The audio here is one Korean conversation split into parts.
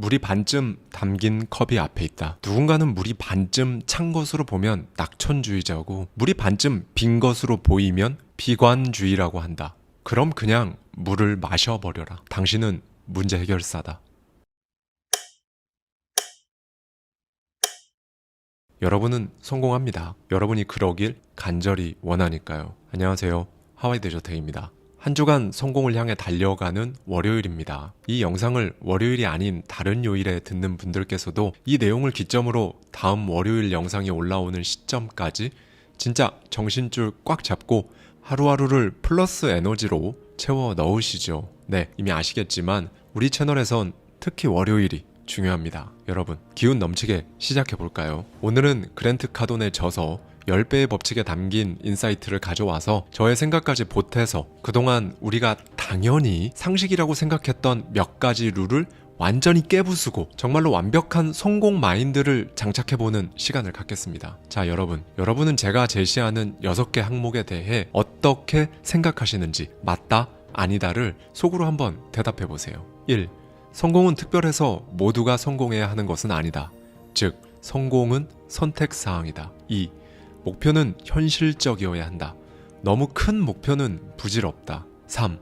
물이 반쯤 담긴 컵이 앞에 있다. 누군가는 물이 반쯤 찬 것으로 보면 낙천주의자고 물이 반쯤 빈 것으로 보이면 비관주의라고 한다. 그럼 그냥 물을 마셔버려라. 당신은 문제 해결사다. 여러분은 성공합니다. 여러분이 그러길 간절히 원하니까요. 안녕하세요. 하와이 데저텍입니다. 한 주간 성공을 향해 달려가는 월요일입니다. 이 영상을 월요일이 아닌 다른 요일에 듣는 분들께서도 이 내용을 기점으로 다음 월요일 영상이 올라오는 시점까지 진짜 정신줄 꽉 잡고 하루하루를 플러스 에너지로 채워 넣으시죠. 네, 이미 아시겠지만 우리 채널에선 특히 월요일이 중요합니다. 여러분, 기운 넘치게 시작해볼까요? 오늘은 그랜트 카돈의 저서 10배의 법칙에 담긴 인사이트를 가져와서 저의 생각까지 보태서 그동안 우리가 당연히 상식이라고 생각했던 몇 가지 룰을 완전히 깨부수고 정말로 완벽한 성공 마인드를 장착해보는 시간을 갖겠습니다. 자, 여러분은 제가 제시하는 6개 항목에 대해 어떻게 생각하시는지 맞다, 아니다를 속으로 한번 대답해보세요. 1. 성공은 특별해서 모두가 성공해야 하는 것은 아니다. 즉, 성공은 선택사항이다. 2. 목표는 현실적이어야 한다. 너무 큰 목표는 부질없다. 3.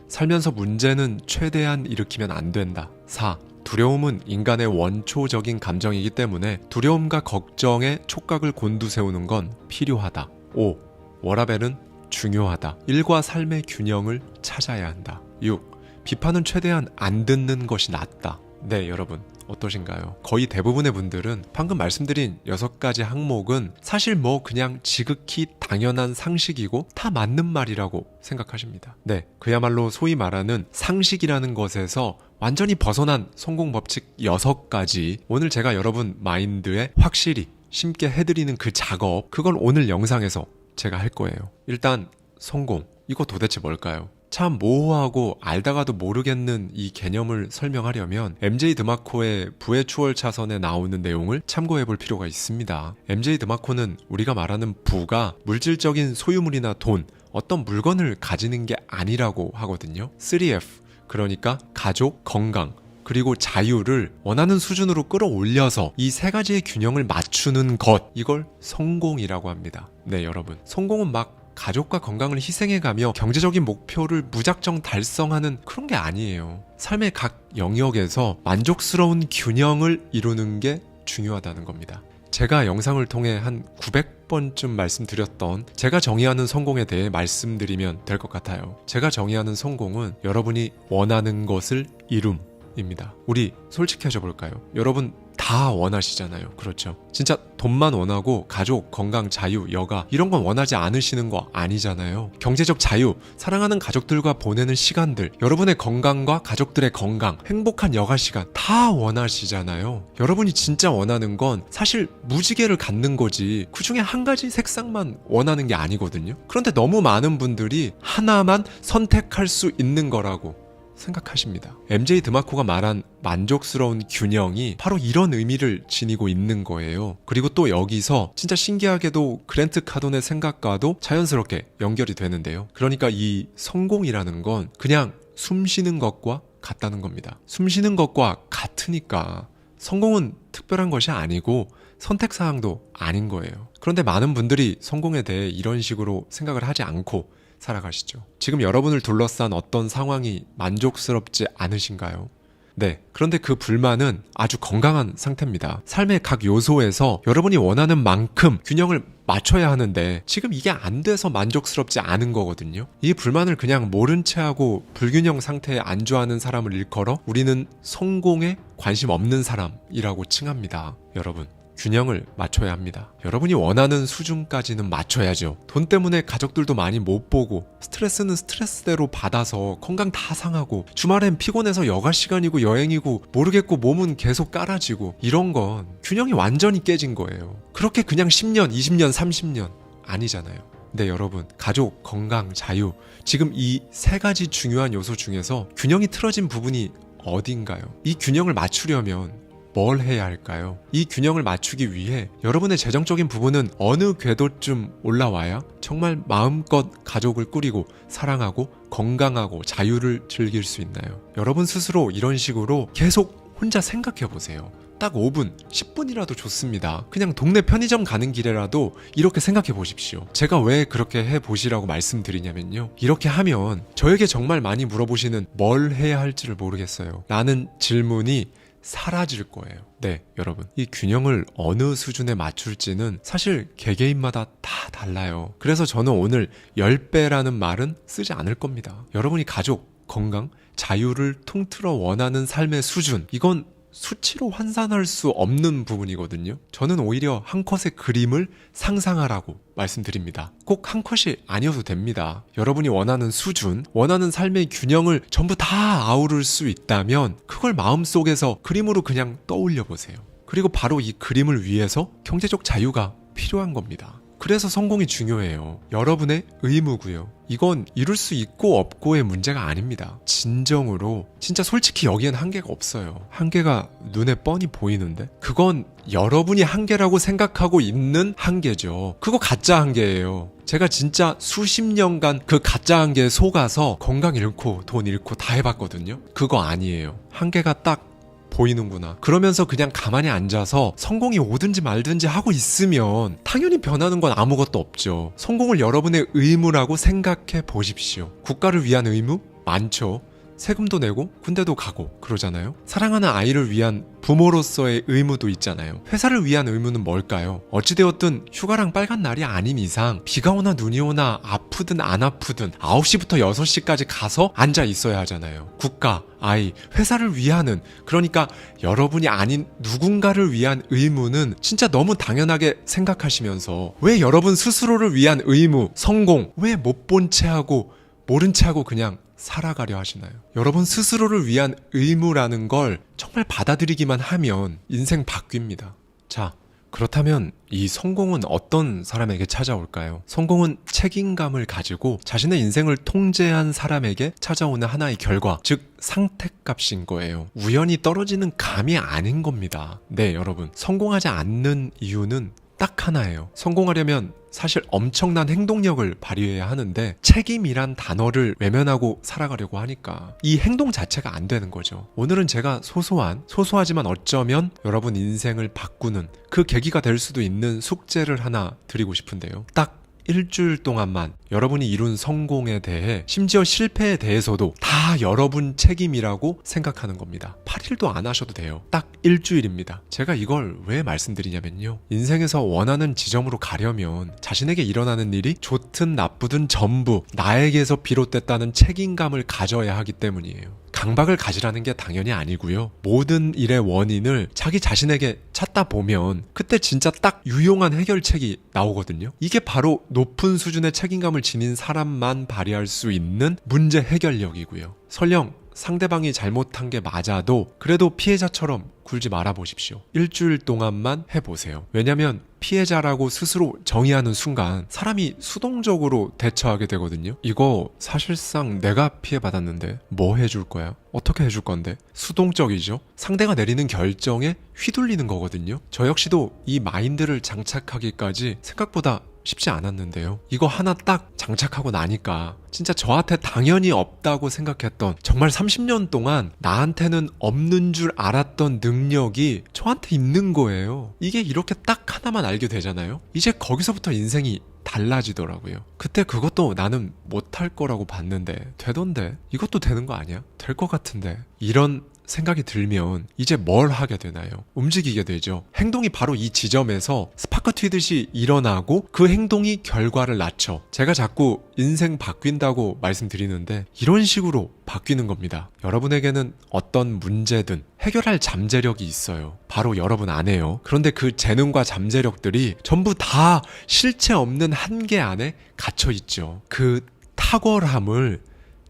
살면서 문제는 최대한 일으키면 안 된다. 4. 두려움은 인간의 원초적인 감정이기 때문에 두려움과 걱정에 촉각을 곤두세우는 건 필요하다. 5. 워라밸은 중요하다. 일과 삶의 균형을 찾아야 한다. 6. 비판은 최대한 안 듣는 것이 낫다. 네, 여러분. 어떠신가요? 거의 대부분의 분들은 방금 말씀드린 6가지 항목은 사실 그냥 지극히 당연한 상식이고 다 맞는 말이라고 생각하십니다. 네, 그야말로 소위 말하는 상식이라는 것에서 완전히 벗어난 성공 법칙 6가지, 오늘 제가 여러분 마인드에 확실히 심게 해드리는 그 작업, 그걸 오늘 영상에서 제가 할 거예요. 일단 성공, 이거 도대체 뭘까요? 참 모호하고 알다가도 모르겠는 이 개념을 설명하려면 MJ 드마코의 부의 추월 차선에 나오는 내용을 참고해 볼 필요가 있습니다. MJ 드마코는 우리가 말하는 부가 물질적인 소유물이나 돈, 어떤 물건을 가지는 게 아니라고 하거든요. 3F, 그러니까 가족, 건강, 그리고 자유를 원하는 수준으로 끌어올려서 이 3가지의 균형을 맞추는 것, 이걸 성공이라고 합니다. 네, 여러분, 성공은 가족과 건강을 희생해가며 경제적인 목표를 무작정 달성하는 그런 게 아니에요. 삶의 각 영역에서 만족스러운 균형을 이루는 게 중요하다는 겁니다. 제가 영상을 통해 한 900번쯤 말씀드렸던 제가 정의하는 성공에 대해 말씀드리면 될 것 같아요. 제가 정의하는 성공은 여러분이 원하는 것을 이룸입니다. 우리 솔직해져 볼까요? 여러분 다 원하시잖아요. 그렇죠? 진짜 돈만 원하고 가족, 건강, 자유, 여가 이런 건 원하지 않으시는 거 아니잖아요. 경제적 자유, 사랑하는 가족들과 보내는 시간들, 여러분의 건강과 가족들의 건강, 행복한 여가 시간 다 원하시잖아요. 여러분이 진짜 원하는 건 사실 무지개를 갖는 거지 그 중에 한 가지 색상만 원하는 게 아니거든요. 그런데 너무 많은 분들이 하나만 선택할 수 있는 거라고 생각하십니다. MJ 드마코가 말한 만족스러운 균형이 바로 이런 의미를 지니고 있는 거예요. 그리고 또 여기서 진짜 신기하게도 그랜트 카돈의 생각과도 자연스럽게 연결이 되는데요. 그러니까 이 성공이라는 건 그냥 숨 쉬는 것과 같다는 겁니다. 숨 쉬는 것과 같으니까 성공은 특별한 것이 아니고 선택사항도 아닌 거예요. 그런데 많은 분들이 성공에 대해 이런 식으로 생각을 하지 않고 살아가시죠. 지금 여러분을 둘러싼 어떤 상황이 만족스럽지 않으신가요? 네, 그런데 그 불만은 아주 건강한 상태입니다. 삶의 각 요소에서 여러분이 원하는 만큼 균형을 맞춰야 하는데 지금 이게 안 돼서 만족스럽지 않은 거거든요. 이 불만을 그냥 모른 채 하고 불균형 상태에 안주하는 사람을 일컬어 우리는 성공에 관심 없는 사람이라고 칭합니다. 여러분, 균형을 맞춰야 합니다. 여러분이 원하는 수준까지는 맞춰야죠. 돈 때문에 가족들도 많이 못 보고 스트레스는 스트레스대로 받아서 건강 다 상하고 주말엔 피곤해서 여가 시간이고 여행이고 모르겠고 몸은 계속 깔아지고 이런 건 균형이 완전히 깨진 거예요. 그렇게 그냥 10년, 20년, 30년 아니잖아요. 네, 여러분, 가족, 건강, 자유, 지금 이 3가지 중요한 요소 중에서 균형이 틀어진 부분이 어딘가요? 이 균형을 맞추려면 뭘 해야 할까요? 이 균형을 맞추기 위해 여러분의 재정적인 부분은 어느 궤도쯤 올라와야 정말 마음껏 가족을 꾸리고 사랑하고 건강하고 자유를 즐길 수 있나요? 여러분 스스로 이런 식으로 계속 혼자 생각해 보세요. 딱 5분, 10분이라도 좋습니다. 그냥 동네 편의점 가는 길에라도 이렇게 생각해 보십시오. 제가 왜 그렇게 해 보시라고 말씀드리냐면요. 이렇게 하면 저에게 정말 많이 물어보시는 뭘 해야 할지를 모르겠어요 라는 질문이 사라질 거예요. 네, 여러분. 이 균형을 어느 수준에 맞출지는 사실 개개인마다 다 달라요. 그래서 저는 오늘 10배라는 말은 쓰지 않을 겁니다. 여러분이 가족, 건강, 자유를 통틀어 원하는 삶의 수준, 이건 수치로 환산할 수 없는 부분이거든요. 저는 오히려 한 컷의 그림을 상상하라고 말씀드립니다. 꼭 한 컷이 아니어도 됩니다. 여러분이 원하는 수준, 원하는 삶의 균형을 전부 다 아우를 수 있다면 그걸 마음속에서 그림으로 그냥 떠올려 보세요. 그리고 바로 이 그림을 위해서 경제적 자유가 필요한 겁니다. 그래서 성공이 중요해요. 여러분의 의무고요. 이건 이룰 수 있고 없고의 문제가 아닙니다. 진정으로 진짜 솔직히 여기엔 한계가 없어요. 한계가 눈에 뻔히 보이는데 그건 여러분이 한계라고 생각하고 있는 한계죠. 그거 가짜 한계예요. 제가 진짜 수십 년간 그 가짜 한계에 속아서 건강 잃고 돈 잃고 다 해봤거든요. 그거 아니에요. 한계가 딱 보이는구나. 그러면서 그냥 가만히 앉아서 성공이 오든지 말든지 하고 있으면 당연히 변하는 건 아무것도 없죠. 성공을 여러분의 의무라고 생각해 보십시오. 국가를 위한 의무? 많죠. 세금도 내고 군대도 가고 그러잖아요. 사랑하는 아이를 위한 부모로서의 의무도 있잖아요. 회사를 위한 의무는 뭘까요? 어찌되었든 휴가랑 빨간 날이 아닌 이상 비가 오나 눈이 오나 아프든 안 아프든 9시부터 6시까지 가서 앉아 있어야 하잖아요. 국가, 아이, 회사를 위하는, 그러니까 여러분이 아닌 누군가를 위한 의무는 진짜 너무 당연하게 생각하시면서 왜 여러분 스스로를 위한 의무, 성공 왜 못 본 채 하고 모른 채 하고 그냥 살아가려 하시나요? 여러분 스스로를 위한 의무라는 걸 정말 받아들이기만 하면 인생 바뀝니다. 자, 그렇다면 이 성공은 어떤 사람에게 찾아올까요? 성공은 책임감을 가지고 자신의 인생을 통제한 사람에게 찾아오는 하나의 결과, 즉 상택값인 거예요. 우연히 떨어지는 감이 아닌 겁니다. 네, 여러분. 성공하지 않는 이유는 딱 하나예요. 성공하려면 사실 엄청난 행동력을 발휘해야 하는데 책임이란 단어를 외면하고 살아가려고 하니까 이 행동 자체가 안 되는 거죠. 오늘은 제가 소소하지만 어쩌면 여러분 인생을 바꾸는 그 계기가 될 수도 있는 숙제를 하나 드리고 싶은데요. 딱 일주일 동안만 여러분이 이룬 성공에 대해, 심지어 실패에 대해서도 다 여러분 책임이라고 생각하는 겁니다. 8일도 안 하셔도 돼요. 딱 일주일입니다. 제가 이걸 왜 말씀드리냐면요, 인생에서 원하는 지점으로 가려면 자신에게 일어나는 일이 좋든 나쁘든 전부 나에게서 비롯됐다는 책임감을 가져야 하기 때문이에요. 강박을 가지라는 게 당연히 아니고요. 모든 일의 원인을 자기 자신에게 찾다 보면 그때 진짜 딱 유용한 해결책이 나오거든요. 이게 바로 높은 수준의 책임감을 지닌 사람만 발휘할 수 있는 문제 해결력이고요. 설령 상대방이 잘못한 게 맞아도 그래도 피해자처럼 굴지 말아 보십시오. 일주일 동안만 해보세요. 왜냐면 피해자라고 스스로 정의하는 순간 사람이 수동적으로 대처하게 되거든요. 이거 사실상 내가 피해받았는데 뭐 해줄 거야? 어떻게 해줄 건데? 수동적이죠. 상대가 내리는 결정에 휘둘리는 거거든요. 저 역시도 이 마인드를 장착하기까지 생각보다 쉽지 않았는데요. 이거 하나 딱 장착하고 나니까 진짜 저한테 당연히 없다고 생각했던, 정말 30년 동안 나한테는 없는 줄 알았던 능력이 저한테 있는 거예요. 이게 이렇게 딱 하나만 알게 되잖아요. 이제 거기서부터 인생이 달라지더라고요. 그때 그것도 나는 못할 거라고 봤는데 되던데, 이것도 되는 거 아니야? 될 것 같은데, 이런 생각이 들면 이제 뭘 하게 되나요? 움직이게 되죠. 행동이 바로 이 지점에서 스파크 튀듯이 일어나고 그 행동이 결과를 낳죠. 제가 자꾸 인생 바뀐다고 말씀드리는데 이런 식으로 바뀌는 겁니다. 여러분에게는 어떤 문제든 해결할 잠재력이 있어요. 바로 여러분 안에요. 그런데 그 재능과 잠재력들이 전부 다 실체 없는 한계 안에 갇혀 있죠. 그 탁월함을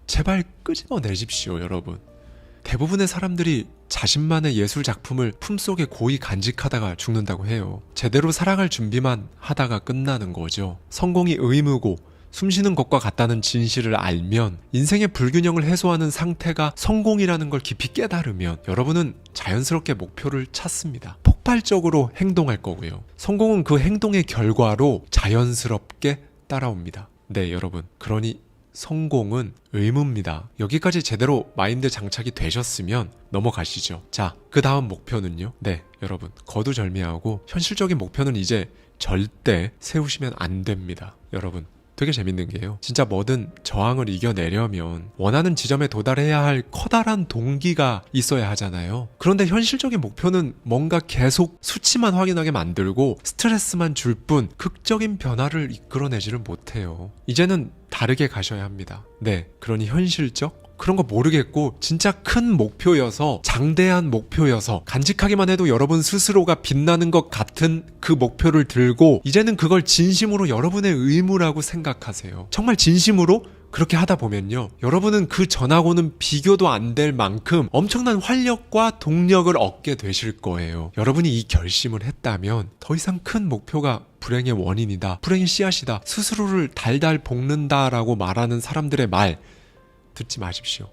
제발 끄집어내십시오, 여러분. 대부분의 사람들이 자신만의 예술 작품을 품속에 고이 간직하다가 죽는다고 해요. 제대로 살아갈 준비만 하다가 끝나는 거죠. 성공이 의무고 숨쉬는 것과 같다는 진실을 알면, 인생의 불균형을 해소하는 상태가 성공이라는 걸 깊이 깨달으면 여러분은 자연스럽게 목표를 찾습니다. 폭발적으로 행동할 거고요. 성공은 그 행동의 결과로 자연스럽게 따라옵니다. 네, 여러분. 그러니 성공은 의무입니다. 여기까지 제대로 마인드 장착이 되셨으면 넘어가시죠. 자, 그 다음 목표는요? 네, 여러분, 거두절미하고 현실적인 목표는 이제 절대 세우시면 안 됩니다. 여러분, 되게 재밌는 게요. 진짜 뭐든 저항을 이겨내려면 원하는 지점에 도달해야 할 커다란 동기가 있어야 하잖아요. 그런데 현실적인 목표는 뭔가 계속 수치만 확인하게 만들고 스트레스만 줄 뿐 극적인 변화를 이끌어내지를 못해요. 이제는 다르게 가셔야 합니다. 네, 그러니 현실적? 그런 거 모르겠고 진짜 큰 목표여서 장대한 목표여서 간직하기만 해도 여러분 스스로가 빛나는 것 같은 그 목표를 들고 이제는 그걸 진심으로 여러분의 의무라고 생각하세요. 정말 진심으로 그렇게 하다 보면요, 여러분은 그 전하고는 비교도 안 될 만큼 엄청난 활력과 동력을 얻게 되실 거예요. 여러분이 이 결심을 했다면 더 이상 큰 목표가 불행의 원인이다, 불행의 씨앗이다, 스스로를 달달 볶는다라고 말하는 사람들의 말 듣지 마십시오.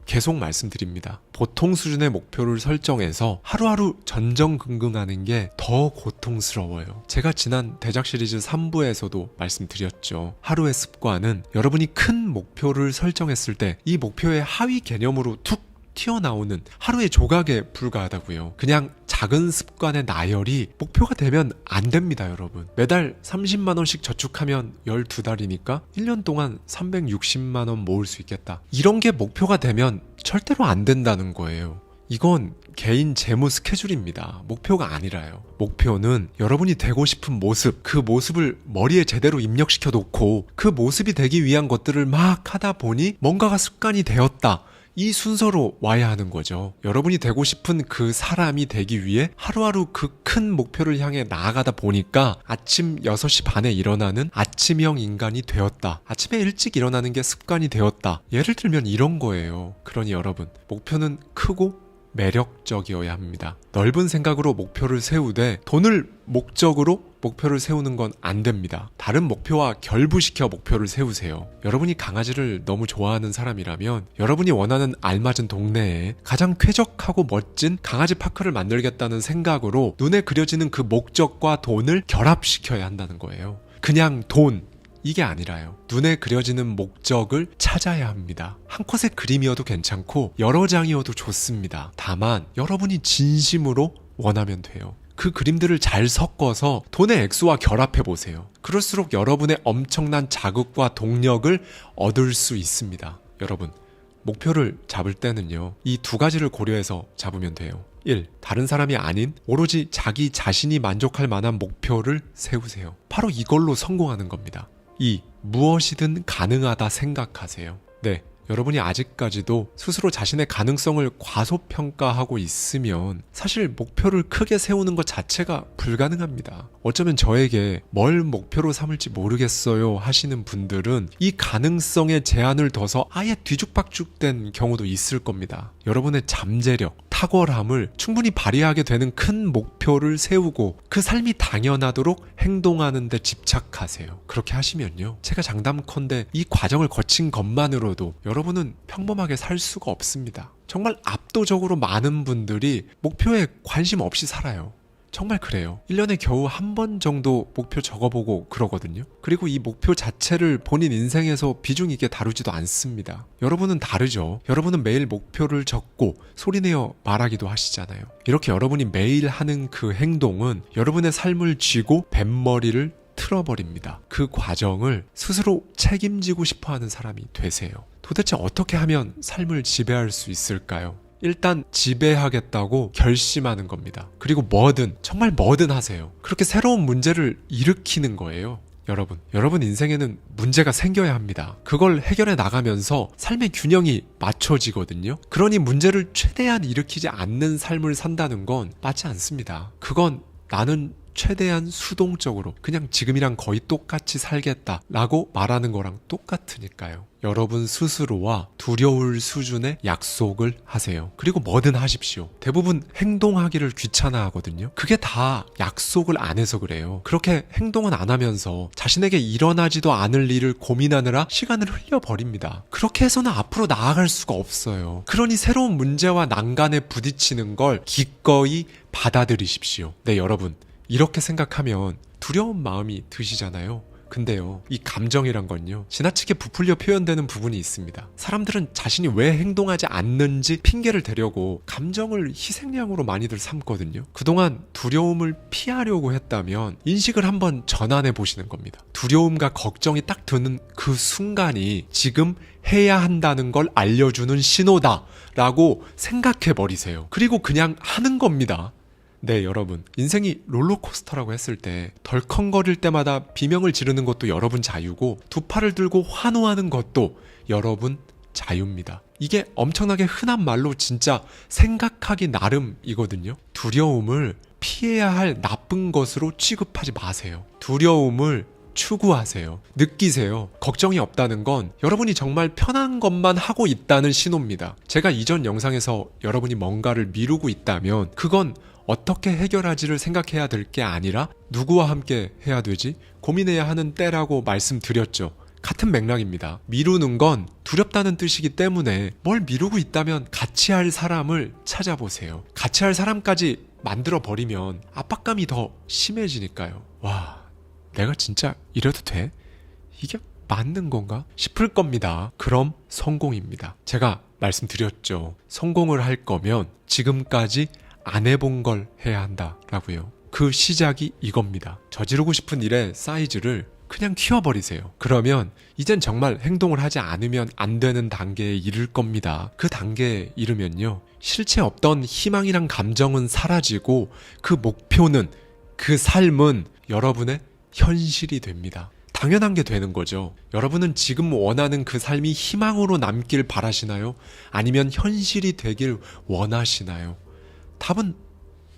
계속 말씀드립니다. 보통 수준의 목표를 설정해서 하루하루 전전긍긍하는 게 더 고통스러워요. 제가 지난 대작 시리즈 3부에서도 말씀드렸죠. 하루의 습관은 여러분이 큰 목표를 설정했을 때 이 목표의 하위 개념으로 툭 튀어나오는 하루의 조각에 불과하다고요. 그냥 작은 습관의 나열이 목표가 되면 안 됩니다, 여러분. 매달 30만 원씩 저축하면 12달이니까 1년 동안 360만 원 모을 수 있겠다. 이런 게 목표가 되면 절대로 안 된다는 거예요. 이건 개인 재무 스케줄입니다. 목표가 아니라요. 목표는 여러분이 되고 싶은 모습, 그 모습을 머리에 제대로 입력시켜 놓고 그 모습이 되기 위한 것들을 막 하다 보니 뭔가가 습관이 되었다. 이 순서로 와야 하는 거죠. 여러분이 되고 싶은 그 사람이 되기 위해 하루하루 그 큰 목표를 향해 나아가다 보니까 아침 6시 반에 일어나는 아침형 인간이 되었다. 아침에 일찍 일어나는 게 습관이 되었다. 예를 들면 이런 거예요. 그러니 여러분, 목표는 크고 매력적이어야 합니다. 넓은 생각으로 목표를 세우되 돈을 목적으로 목표를 세우는 건 안 됩니다. 다른 목표와 결부시켜 목표를 세우세요. 여러분이 강아지를 너무 좋아하는 사람이라면 여러분이 원하는 알맞은 동네에 가장 쾌적하고 멋진 강아지 파크를 만들겠다는 생각으로 눈에 그려지는 그 목적과 돈을 결합시켜야 한다는 거예요. 그냥 돈, 이게 아니라요. 눈에 그려지는 목적을 찾아야 합니다. 한 컷의 그림이어도 괜찮고 여러 장이어도 좋습니다. 다만 여러분이 진심으로 원하면 돼요. 그 그림들을 잘 섞어서 돈의 액수와 결합해 보세요. 그럴수록 여러분의 엄청난 자극과 동력을 얻을 수 있습니다. 여러분, 목표를 잡을 때는요, 이 두 가지를 고려해서 잡으면 돼요. 1. 다른 사람이 아닌 오로지 자기 자신이 만족할 만한 목표를 세우세요. 바로 이걸로 성공하는 겁니다. 2. 무엇이든 가능하다 생각하세요. 네, 여러분이 아직까지도 스스로 자신의 가능성을 과소평가하고 있으면 사실 목표를 크게 세우는 것 자체가 불가능합니다. 어쩌면 저에게 뭘 목표로 삼을지 모르겠어요 하시는 분들은 이 가능성에 제한을 둬서 아예 뒤죽박죽된 경우도 있을 겁니다. 여러분의 잠재력, 탁월함을 충분히 발휘하게 되는 큰 목표를 세우고 그 삶이 당연하도록 행동하는 데 집착하세요. 그렇게 하시면요, 제가 장담컨대 이 과정을 거친 것만으로도 여러분은 평범하게 살 수가 없습니다. 정말 압도적으로 많은 분들이 목표에 관심 없이 살아요. 정말 그래요. 1년에 겨우 한 번 정도 목표 적어보고 그러거든요. 그리고 이 목표 자체를 본인 인생에서 비중 있게 다루지도 않습니다. 여러분은 다르죠. 여러분은 매일 목표를 적고 소리내어 말하기도 하시잖아요. 이렇게 여러분이 매일 하는 그 행동은 여러분의 삶을 쥐고 뱃머리를 틀어버립니다. 그 과정을 스스로 책임지고 싶어하는 사람이 되세요. 도대체 어떻게 하면 삶을 지배할 수 있을까요? 일단 지배하겠다고 결심하는 겁니다. 그리고 뭐든, 정말 뭐든 하세요. 그렇게 새로운 문제를 일으키는 거예요. 여러분 인생에는 문제가 생겨야 합니다. 그걸 해결해 나가면서 삶의 균형이 맞춰지거든요. 그러니 문제를 최대한 일으키지 않는 삶을 산다는 건 맞지 않습니다. 그건 나는 최대한 수동적으로 그냥 지금이랑 거의 똑같이 살겠다라고 말하는 거랑 똑같으니까요. 여러분 스스로와 두려울 수준의 약속을 하세요. 그리고 뭐든 하십시오. 대부분 행동하기를 귀찮아하거든요. 그게 다 약속을 안 해서 그래요. 그렇게 행동은 안 하면서 자신에게 일어나지도 않을 일을 고민하느라 시간을 흘려버립니다. 그렇게 해서는 앞으로 나아갈 수가 없어요. 그러니 새로운 문제와 난간에 부딪히는 걸 기꺼이 받아들이십시오. 네, 여러분, 이렇게 생각하면 두려운 마음이 드시잖아요. 근데요, 이 감정이란 건요, 지나치게 부풀려 표현되는 부분이 있습니다. 사람들은 자신이 왜 행동하지 않는지 핑계를 대려고 감정을 희생양으로 많이들 삼거든요. 그동안 두려움을 피하려고 했다면 인식을 한번 전환해 보시는 겁니다. 두려움과 걱정이 딱 드는 그 순간이 지금 해야 한다는 걸 알려주는 신호다 라고 생각해 버리세요. 그리고 그냥 하는 겁니다. 네, 여러분, 인생이 롤러코스터라고 했을 때 덜컹거릴 때마다 비명을 지르는 것도 여러분 자유고, 두 팔을 들고 환호하는 것도 여러분 자유입니다. 이게 엄청나게 흔한 말로 진짜 생각하기 나름이거든요. 두려움을 피해야 할 나쁜 것으로 취급하지 마세요. 두려움을 추구하세요. 느끼세요. 걱정이 없다는 건 여러분이 정말 편한 것만 하고 있다는 신호입니다. 제가 이전 영상에서 여러분이 뭔가를 미루고 있다면 그건 어떻게 해결하지를 생각해야 될 게 아니라 누구와 함께 해야 되지? 고민해야 하는 때라고 말씀드렸죠. 같은 맥락입니다. 미루는 건 두렵다는 뜻이기 때문에 뭘 미루고 있다면 같이 할 사람을 찾아보세요. 같이 할 사람까지 만들어버리면 압박감이 더 심해지니까요. 와, 내가 진짜 이래도 돼? 이게 맞는 건가? 싶을 겁니다. 그럼 성공입니다. 제가 말씀드렸죠. 성공을 할 거면 지금까지 안 해본 걸 해야 한다라고요. 그 시작이 이겁니다. 저지르고 싶은 일의 사이즈를 그냥 키워버리세요. 그러면 이젠 정말 행동을 하지 않으면 안 되는 단계에 이를 겁니다. 그 단계에 이르면요, 실체 없던 희망이란 감정은 사라지고 그 목표는, 그 삶은 여러분의 현실이 됩니다. 당연한 게 되는 거죠. 여러분은 지금 원하는 그 삶이 희망으로 남길 바라시나요? 아니면 현실이 되길 원하시나요? 답은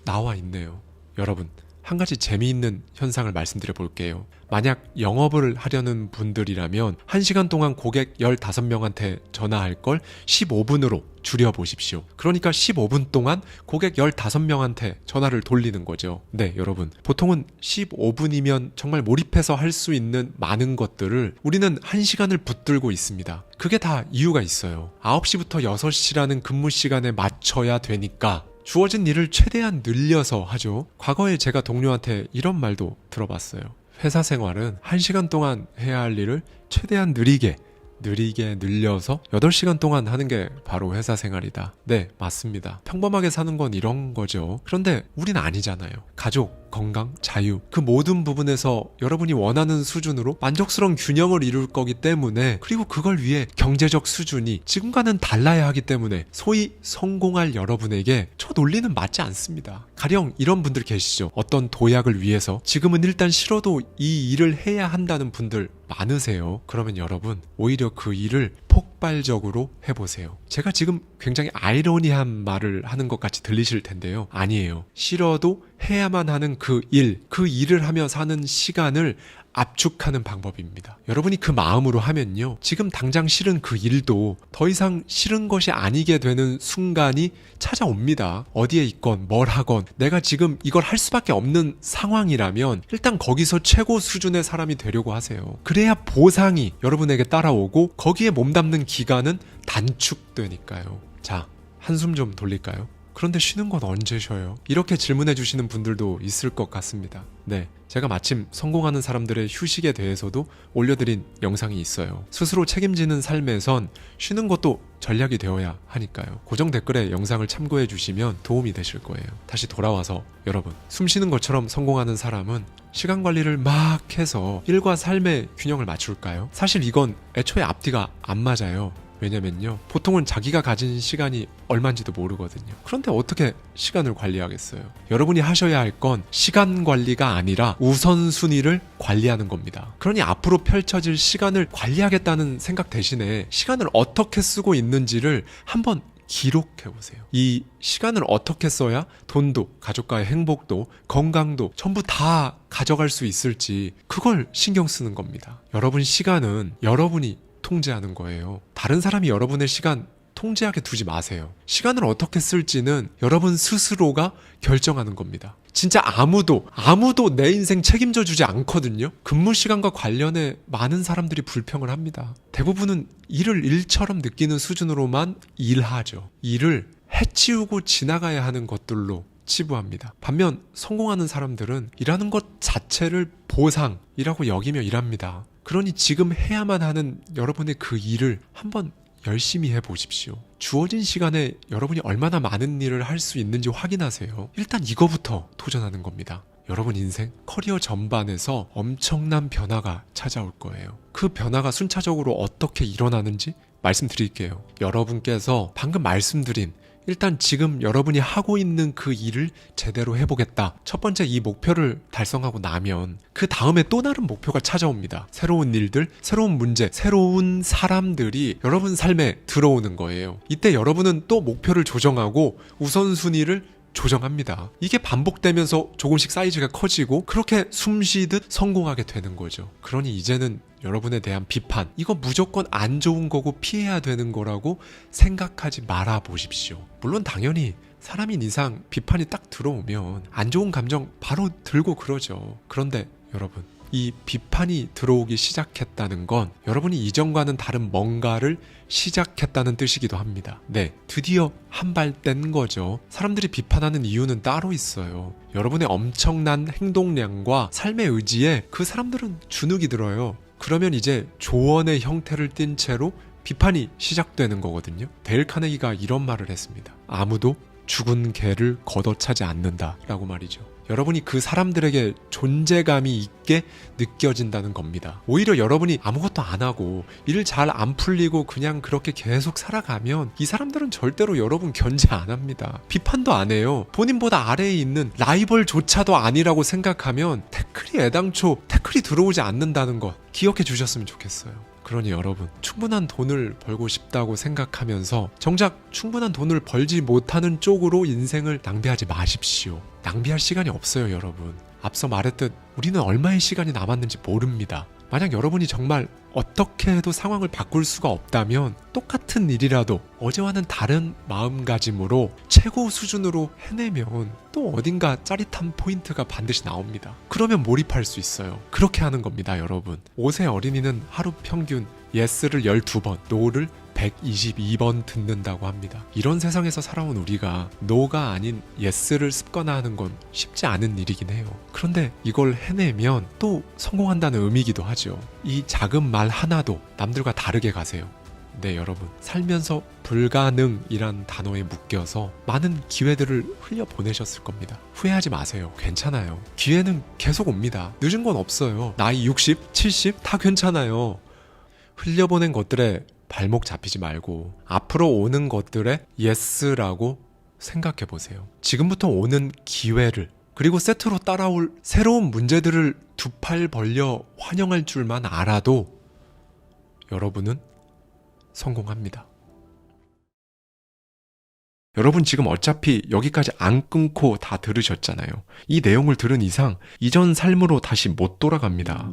나와 있네요. 여러분, 한 가지 재미있는 현상을 말씀드려 볼게요. 만약 영업을 하려는 분들이라면 1시간 동안 고객 15명한테 전화할 걸 15분으로 줄여보십시오. 그러니까 15분 동안 고객 15명한테 전화를 돌리는 거죠. 네, 여러분, 보통은 15분이면 정말 몰입해서 할 수 있는 많은 것들을 우리는 1시간을 붙들고 있습니다. 그게 다 이유가 있어요. 9시부터 6시라는 근무 시간에 맞춰야 되니까 주어진 일을 최대한 늘려서 하죠. 과거에 제가 동료한테 이런 말도 들어봤어요. 회사 생활은 1시간 동안 해야 할 일을 최대한 느리게 늘려서 8시간 동안 하는 게 바로 회사 생활이다. 네, 맞습니다. 평범하게 사는 건 이런 거죠. 그런데 우린 아니잖아요. 가족, 건강, 자유, 그 모든 부분에서 여러분이 원하는 수준으로 만족스러운 균형을 이룰 거기 때문에, 그리고 그걸 위해 경제적 수준이 지금과는 달라야 하기 때문에 소위 성공할 여러분에게 저 논리는 맞지 않습니다. 가령 이런 분들 계시죠. 어떤 도약을 위해서 지금은 일단 싫어도 이 일을 해야 한다는 분들 많으세요. 그러면 여러분, 오히려 그 일을 폭발적으로 해보세요. 제가 지금 굉장히 아이러니한 말을 하는 것 같이 들리실 텐데요. 아니에요. 싫어도 해야만 하는 그 일을 하며 사는 시간을 압축하는 방법입니다. 여러분이 그 마음으로 하면요, 지금 당장 싫은 그 일도 더 이상 싫은 것이 아니게 되는 순간이 찾아옵니다. 어디에 있건 뭘 하건 내가 지금 이걸 할 수밖에 없는 상황이라면 일단 거기서 최고 수준의 사람이 되려고 하세요. 그래야 보상이 여러분에게 따라오고 거기에 몸담는 기간은 단축되니까요. 자, 한숨 좀 돌릴까요? 그런데 쉬는 건 언제 쉬어요? 이렇게 질문해 주시는 분들도 있을 것 같습니다. 네, 제가 마침 성공하는 사람들의 휴식에 대해서도 올려드린 영상이 있어요. 스스로 책임지는 삶에선 쉬는 것도 전략이 되어야 하니까요. 고정 댓글에 영상을 참고해 주시면 도움이 되실 거예요. 다시 돌아와서 여러분, 숨 쉬는 것처럼 성공하는 사람은 시간 관리를 막 해서 일과 삶의 균형을 맞출까요? 사실 이건 애초에 앞뒤가 안 맞아요. 왜냐면요, 보통은 자기가 가진 시간이 얼마인지도 모르거든요. 그런데 어떻게 시간을 관리하겠어요? 여러분이 하셔야 할 건 시간 관리가 아니라 우선순위를 관리하는 겁니다. 그러니 앞으로 펼쳐질 시간을 관리하겠다는 생각 대신에 시간을 어떻게 쓰고 있는지를 한번 기록해보세요. 이 시간을 어떻게 써야 돈도, 가족과의 행복도, 건강도 전부 다 가져갈 수 있을지, 그걸 신경 쓰는 겁니다. 여러분 시간은 여러분이 통제하는 거예요. 다른 사람이 여러분의 시간 통제하게 두지 마세요. 시간을 어떻게 쓸지는 여러분 스스로가 결정하는 겁니다. 진짜 아무도 내 인생 책임져 주지 않거든요. 근무 시간과 관련해 많은 사람들이 불평을 합니다. 대부분은 일을 일처럼 느끼는 수준으로만 일하죠. 일을 해치우고 지나가야 하는 것들로 치부합니다. 반면 성공하는 사람들은 일하는 것 자체를 보상이라고 여기며 일합니다. 그러니 지금 해야만 하는 여러분의 그 일을 한번 열심히 해보십시오. 주어진 시간에 여러분이 얼마나 많은 일을 할 수 있는지 확인하세요. 일단 이거부터 도전하는 겁니다. 여러분 인생, 커리어 전반에서 엄청난 변화가 찾아올 거예요. 그 변화가 순차적으로 어떻게 일어나는지 말씀드릴게요. 여러분께서 방금 말씀드린 일단 지금 여러분이 하고 있는 그 일을 제대로 해보겠다. 첫 번째 이 목표를 달성하고 나면 그 다음에 또 다른 목표가 찾아옵니다. 새로운 일들, 새로운 문제, 새로운 사람들이 여러분 삶에 들어오는 거예요. 이때 여러분은 또 목표를 조정하고 우선순위를 조정합니다. 이게 반복되면서 조금씩 사이즈가 커지고 그렇게 숨쉬듯 성공하게 되는 거죠. 그러니 이제는 여러분에 대한 비판, 이거 무조건 안 좋은 거고 피해야 되는 거라고 생각하지 말아 보십시오. 물론 당연히 사람인 이상 비판이 딱 들어오면 안 좋은 감정 바로 들고 그러죠. 그런데 여러분, 이 비판이 들어오기 시작했다는 건 여러분이 이전과는 다른 뭔가를 시작했다는 뜻이기도 합니다. 네, 드디어 한 발 뗀 거죠. 사람들이 비판하는 이유는 따로 있어요. 여러분의 엄청난 행동량과 삶의 의지에 그 사람들은 주눅이 들어요. 그러면 이제 조언의 형태를 띈 채로 비판이 시작되는 거거든요. 데일 카네기가 이런 말을 했습니다. 아무도 죽은 개를 걷어차지 않는다 라고 말이죠. 여러분이 그 사람들에게 존재감이 있게 느껴진다는 겁니다. 오히려 여러분이 아무것도 안 하고 일 잘 안 풀리고 그냥 그렇게 계속 살아가면 이 사람들은 절대로 여러분 견제 안 합니다. 비판도 안 해요. 본인보다 아래에 있는 라이벌조차도 아니라고 생각하면 태클이 들어오지 않는다는 것 기억해 주셨으면 좋겠어요. 그러니 여러분, 충분한 돈을 벌고 싶다고 생각하면서 정작 충분한 돈을 벌지 못하는 쪽으로 인생을 낭비하지 마십시오. 낭비할 시간이 없어요, 여러분. 앞서 말했듯 우리는 얼마의 시간이 남았는지 모릅니다. 만약 여러분이 정말 어떻게 해도 상황을 바꿀 수가 없다면 똑같은 일이라도 어제와는 다른 마음가짐으로 최고 수준으로 해내면 또 어딘가 짜릿한 포인트가 반드시 나옵니다. 그러면 몰입할 수 있어요. 그렇게 하는 겁니다, 여러분. 5세 어린이는 하루 평균 예스를 12번, 노를 122번 듣는다고 합니다. 이런 세상에서 살아온 우리가 노가 아닌 예스를 습관화하는 건 쉽지 않은 일이긴 해요. 그런데 이걸 해내면 또 성공한다는 의미이기도 하죠. 이 작은 말 하나도 남들과 다르게 가세요. 네, 여러분, 살면서 불가능이란 단어에 묶여서 많은 기회들을 흘려보내셨을 겁니다. 후회하지 마세요. 괜찮아요. 기회는 계속 옵니다. 늦은 건 없어요. 나이 60, 70 다 괜찮아요. 흘려보낸 것들에 발목 잡히지 말고 앞으로 오는 것들에 예스라고 생각해 보세요. 지금부터 오는 기회를, 그리고 세트로 따라올 새로운 문제들을 두 팔 벌려 환영할 줄만 알아도 여러분은 성공합니다. 여러분 지금 어차피 여기까지 안 끊고 다 들으셨잖아요. 이 내용을 들은 이상 이전 삶으로 다시 못 돌아갑니다.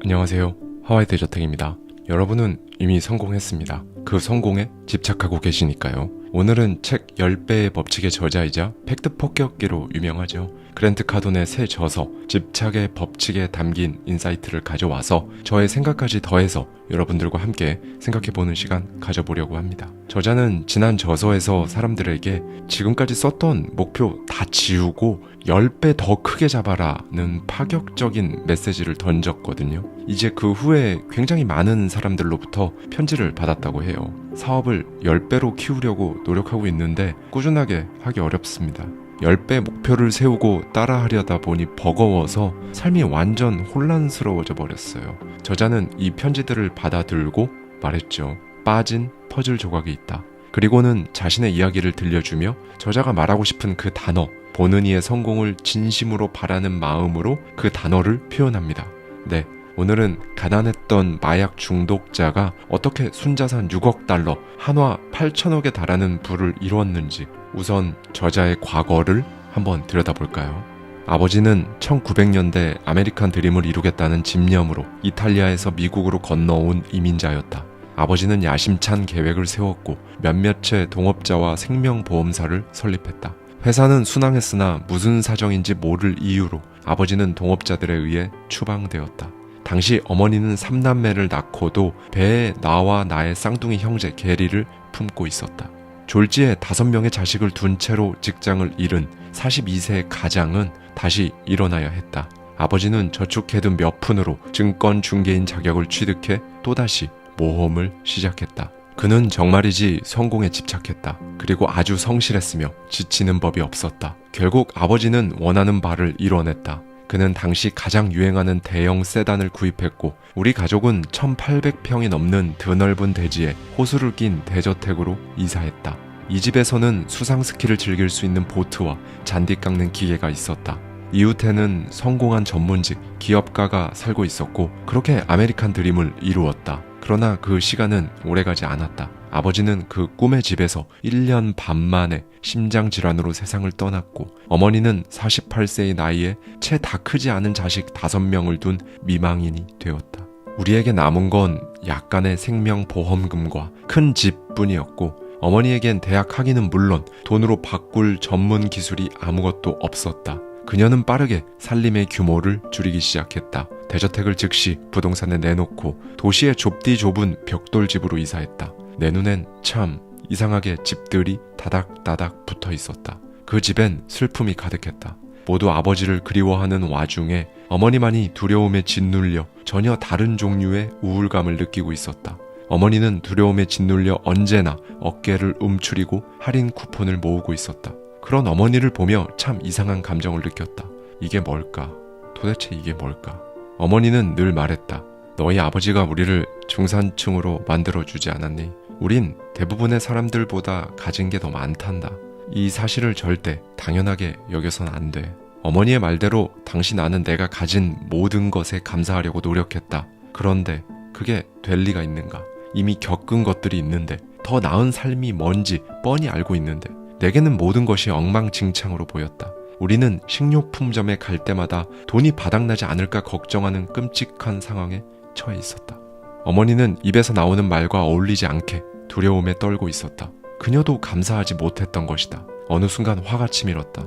안녕하세요. 하와이 대저택입니다. 여러분은 이미 성공했습니다. 그 성공에 집착하고 계시니까요. 오늘은 책 10배의 법칙의 저자이자 팩트 폭격기로 유명하죠. 그랜트 카돈의 새 저서 집착의 법칙에 담긴 인사이트를 가져와서 저의 생각까지 더해서 여러분들과 함께 생각해보는 시간 가져보려고 합니다. 저자는 지난 저서에서 사람들에게 지금까지 썼던 목표 다 지우고 10배 더 크게 잡아라는 파격적인 메시지를 던졌거든요. 이제 그 후에 굉장히 많은 사람들로부터 편지를 받았다고 해요. 사업을 10배로 키우려고 노력하고 있는데 꾸준하게 하기 어렵습니다. 10배 목표를 세우고 따라하려다 보니 버거워서 삶이 완전 혼란스러워져 버렸어요. 저자는 이 편지들을 받아들고 말했죠. 빠진 퍼즐 조각이 있다. 그리고는 자신의 이야기를 들려주며 저자가 말하고 싶은 그 단어, 보는 이의 성공을 진심으로 바라는 마음으로 그 단어를 표현합니다. 네, 오늘은 가난했던 마약 중독자가 어떻게 순자산 6억 달러, 한화 8천억에 달하는 부를 이루었는지 우선 저자의 과거를 한번 들여다볼까요? 아버지는 1900년대 아메리칸 드림을 이루겠다는 집념으로 이탈리아에서 미국으로 건너온 이민자였다. 아버지는 야심찬 계획을 세웠고 몇몇 채 동업자와 생명보험사를 설립했다. 회사는 순항했으나 무슨 사정인지 모를 이유로 아버지는 동업자들에 의해 추방되었다. 당시 어머니는 3남매를 낳고도 배에 나와 나의 쌍둥이 형제 게리를 품고 있었다. 졸지에 5명의 자식을 둔 채로 직장을 잃은 42세의 가장은 다시 일어나야 했다. 아버지는 저축해둔 몇 푼으로 증권 중개인 자격을 취득해 또다시 모험을 시작했다. 그는 정말이지 성공에 집착했다. 그리고 아주 성실했으며 지치는 법이 없었다. 결국 아버지는 원하는 바를 이뤄냈다. 그는 당시 가장 유행하는 대형 세단을 구입했고 우리 가족은 1800평이 넘는 드넓은 대지에 호수를 낀 대저택으로 이사했다. 이 집에서는 수상 스키를 즐길 수 있는 보트와 잔디 깎는 기계가 있었다. 이웃에는 성공한 전문직 기업가가 살고 있었고 그렇게 아메리칸 드림을 이루었다. 그러나 그 시간은 오래가지 않았다. 아버지는 그 꿈의 집에서 1년 반 만에 심장질환으로 세상을 떠났고 어머니는 48세의 나이에 채 다 크지 않은 자식 5명을 둔 미망인이 되었다. 우리에게 남은 건 약간의 생명보험금과 큰 집뿐이었고 어머니에겐 대학 학위는 물론 돈으로 바꿀 전문 기술이 아무것도 없었다. 그녀는 빠르게 살림의 규모를 줄이기 시작했다. 대저택을 즉시 부동산에 내놓고 도시의 좁디 좁은 벽돌집으로 이사했다. 내 눈엔 참 이상하게 집들이 다닥다닥 붙어 있었다. 그 집엔 슬픔이 가득했다. 모두 아버지를 그리워하는 와중에 어머니만이 두려움에 짓눌려 전혀 다른 종류의 우울감을 느끼고 있었다. 어머니는 두려움에 짓눌려 언제나 어깨를 움츠리고 할인 쿠폰을 모으고 있었다. 그런 어머니를 보며 참 이상한 감정을 느꼈다. 이게 뭘까? 도대체 이게 뭘까? 어머니는 늘 말했다. 너희 아버지가 우리를 중산층으로 만들어주지 않았니? 우린 대부분의 사람들보다 가진 게 더 많단다. 이 사실을 절대 당연하게 여겨선 안 돼. 어머니의 말대로 당시 나는 내가 가진 모든 것에 감사하려고 노력했다. 그런데 그게 될 리가 있는가? 이미 겪은 것들이 있는데 더 나은 삶이 뭔지 뻔히 알고 있는데 내게는 모든 것이 엉망진창으로 보였다. 우리는 식료품점에 갈 때마다 돈이 바닥나지 않을까 걱정하는 끔찍한 상황에 처해 있었다. 어머니는 입에서 나오는 말과 어울리지 않게 두려움에 떨고 있었다. 그녀도 감사하지 못했던 것이다. 어느 순간 화가 치밀었다.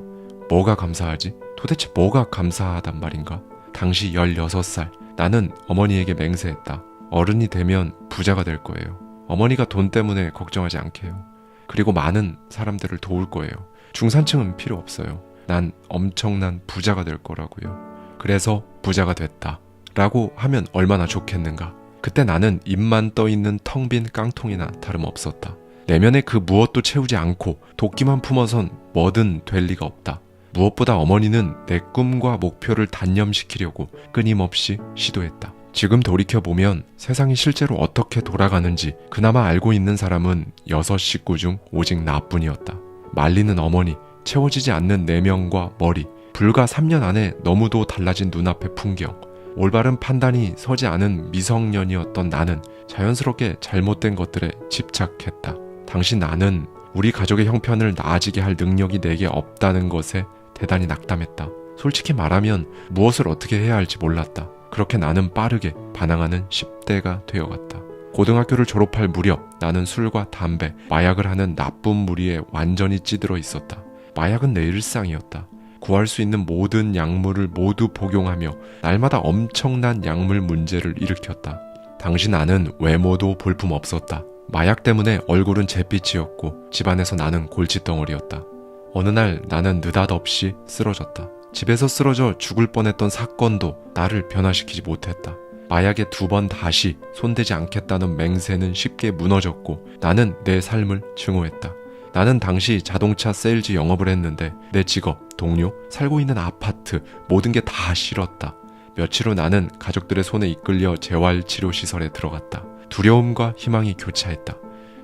뭐가 감사하지? 도대체 뭐가 감사하단 말인가? 당시 16살 나는 어머니에게 맹세했다. 어른이 되면 부자가 될 거예요. 어머니가 돈 때문에 걱정하지 않게요. 그리고 많은 사람들을 도울 거예요. 중산층은 필요 없어요. 난 엄청난 부자가 될 거라고요. 그래서 부자가 됐다 라고 하면 얼마나 좋겠는가. 그때 나는 입만 떠있는 텅 빈 깡통이나 다름없었다. 내면에 그 무엇도 채우지 않고 도끼만 품어선 뭐든 될 리가 없다. 무엇보다 어머니는 내 꿈과 목표를 단념시키려고 끊임없이 시도했다. 지금 돌이켜보면 세상이 실제로 어떻게 돌아가는지 그나마 알고 있는 사람은 6 식구 중 오직 나뿐이었다. 말리는 어머니, 채워지지 않는 내면과 머리, 불과 3년 안에 너무도 달라진 눈앞의 풍경, 올바른 판단이 서지 않은 미성년이었던 나는 자연스럽게 잘못된 것들에 집착했다. 당시 나는 우리 가족의 형편을 나아지게 할 능력이 내게 없다는 것에 대단히 낙담했다. 솔직히 말하면 무엇을 어떻게 해야 할지 몰랐다. 그렇게 나는 빠르게 반항하는 10대가 되어갔다. 고등학교를 졸업할 무렵 나는 술과 담배, 마약을 하는 나쁜 무리에 완전히 찌들어 있었다. 마약은 내 일상이었다. 구할 수 있는 모든 약물을 모두 복용하며 날마다 엄청난 약물 문제를 일으켰다. 당시 나는 외모도 볼품없었다. 마약 때문에 얼굴은 잿빛이었고 집안에서 나는 골칫덩어리였다. 어느 날 나는 느닷없이 쓰러졌다. 집에서 쓰러져 죽을 뻔했던 사건도 나를 변화시키지 못했다. 마약에 2번 다시 손대지 않겠다는 맹세는 쉽게 무너졌고 나는 내 삶을 증오했다. 나는 당시 자동차 세일즈 영업을 했는데 내 직업, 동료, 살고 있는 아파트 모든 게 다 싫었다. 며칠 후 나는 가족들의 손에 이끌려 재활치료시설에 들어갔다. 두려움과 희망이 교차했다.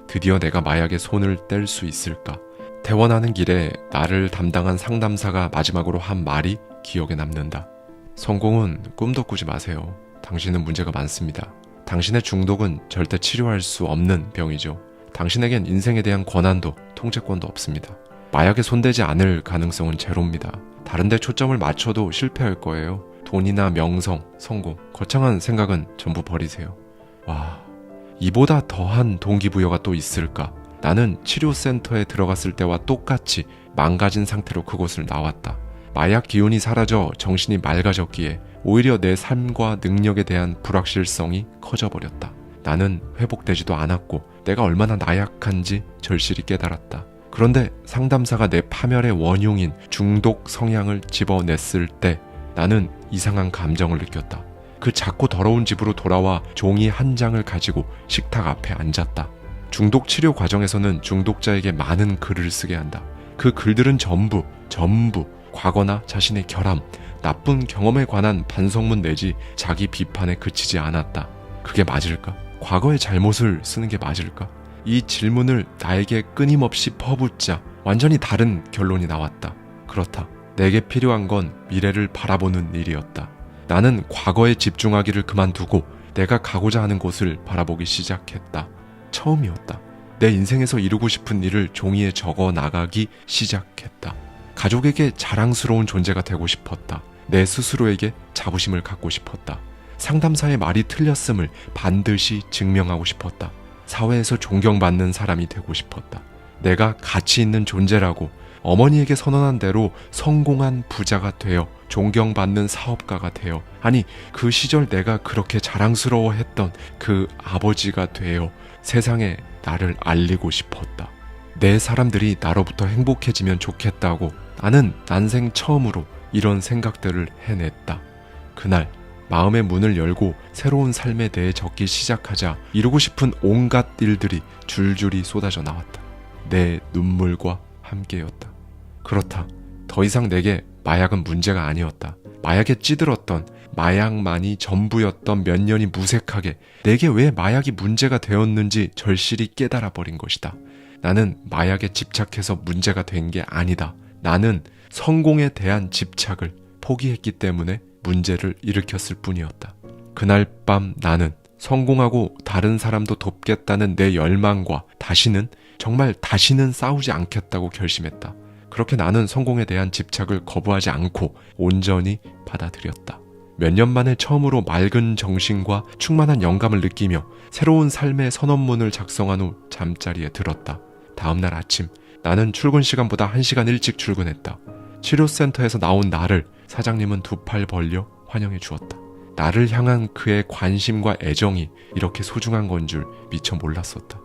드디어 내가 마약의 손을 뗄 수 있을까? 퇴원하는 길에 나를 담당한 상담사가 마지막으로 한 말이 기억에 남는다. 성공은 꿈도 꾸지 마세요. 당신은 문제가 많습니다. 당신의 중독은 절대 치료할 수 없는 병이죠. 당신에겐 인생에 대한 권한도 통제권도 없습니다. 마약에 손대지 않을 가능성은 제로입니다. 다른 데 초점을 맞춰도 실패할 거예요. 돈이나 명성, 성공, 거창한 생각은 전부 버리세요. 와, 이보다 더한 동기부여가 또 있을까? 나는 치료센터에 들어갔을 때와 똑같이 망가진 상태로 그곳을 나왔다. 마약 기운이 사라져 정신이 맑아졌기에 오히려 내 삶과 능력에 대한 불확실성이 커져버렸다. 나는 회복되지도 않았고 내가 얼마나 나약한지 절실히 깨달았다. 그런데 상담사가 내 파멸의 원흉인 중독 성향을 집어냈을 때 나는 이상한 감정을 느꼈다. 그 작고 더러운 집으로 돌아와 종이 한 장을 가지고 식탁 앞에 앉았다. 중독 치료 과정에서는 중독자에게 많은 글을 쓰게 한다. 그 글들은 전부 과거나 자신의 결함, 나쁜 경험에 관한 반성문 내지 자기 비판에 그치지 않았다. 그게 맞을까? 과거의 잘못을 쓰는 게 맞을까? 이 질문을 나에게 끊임없이 퍼붓자 완전히 다른 결론이 나왔다. 그렇다. 내게 필요한 건 미래를 바라보는 일이었다. 나는 과거에 집중하기를 그만두고 내가 가고자 하는 곳을 바라보기 시작했다. 처음이었다. 내 인생에서 이루고 싶은 일을 종이에 적어 나가기 시작했다. 가족에게 자랑스러운 존재가 되고 싶었다. 내 스스로에게 자부심을 갖고 싶었다. 상담사의 말이 틀렸음을 반드시 증명하고 싶었다. 사회에서 존경받는 사람이 되고 싶었다. 내가 가치 있는 존재라고 어머니에게 선언한 대로 성공한 부자가 되어 존경받는 사업가가 되어, 아니 그 시절 내가 그렇게 자랑스러워했던 그 아버지가 되어 세상에 나를 알리고 싶었다. 내 사람들이 나로부터 행복해지면 좋겠다고 나는 난생 처음으로 이런 생각들을 해냈다. 그날 마음의 문을 열고 새로운 삶에 대해 적기 시작하자 이루고 싶은 온갖 일들이 줄줄이 쏟아져 나왔다. 내 눈물과 함께였다. 그렇다. 더 이상 내게 마약은 문제가 아니었다. 마약에 찌들었던, 마약만이 전부였던 몇 년이 무색하게 내게 왜 마약이 문제가 되었는지 절실히 깨달아버린 것이다. 나는 마약에 집착해서 문제가 된 게 아니다. 나는 성공에 대한 집착을 포기했기 때문에 문제를 일으켰을 뿐이었다. 그날 밤 나는 성공하고 다른 사람도 돕겠다는 내 열망과 정말 다시는 싸우지 않겠다고 결심했다. 그렇게 나는 성공에 대한 집착을 거부하지 않고 온전히 받아들였다. 몇 년 만에 처음으로 맑은 정신과 충만한 영감을 느끼며 새로운 삶의 선언문을 작성한 후 잠자리에 들었다. 다음날 아침 나는 출근 시간보다 1시간 일찍 출근했다. 치료센터에서 나온 나를 사장님은 두 팔 벌려 환영해 주었다. 나를 향한 그의 관심과 애정이 이렇게 소중한 건 줄 미처 몰랐었다.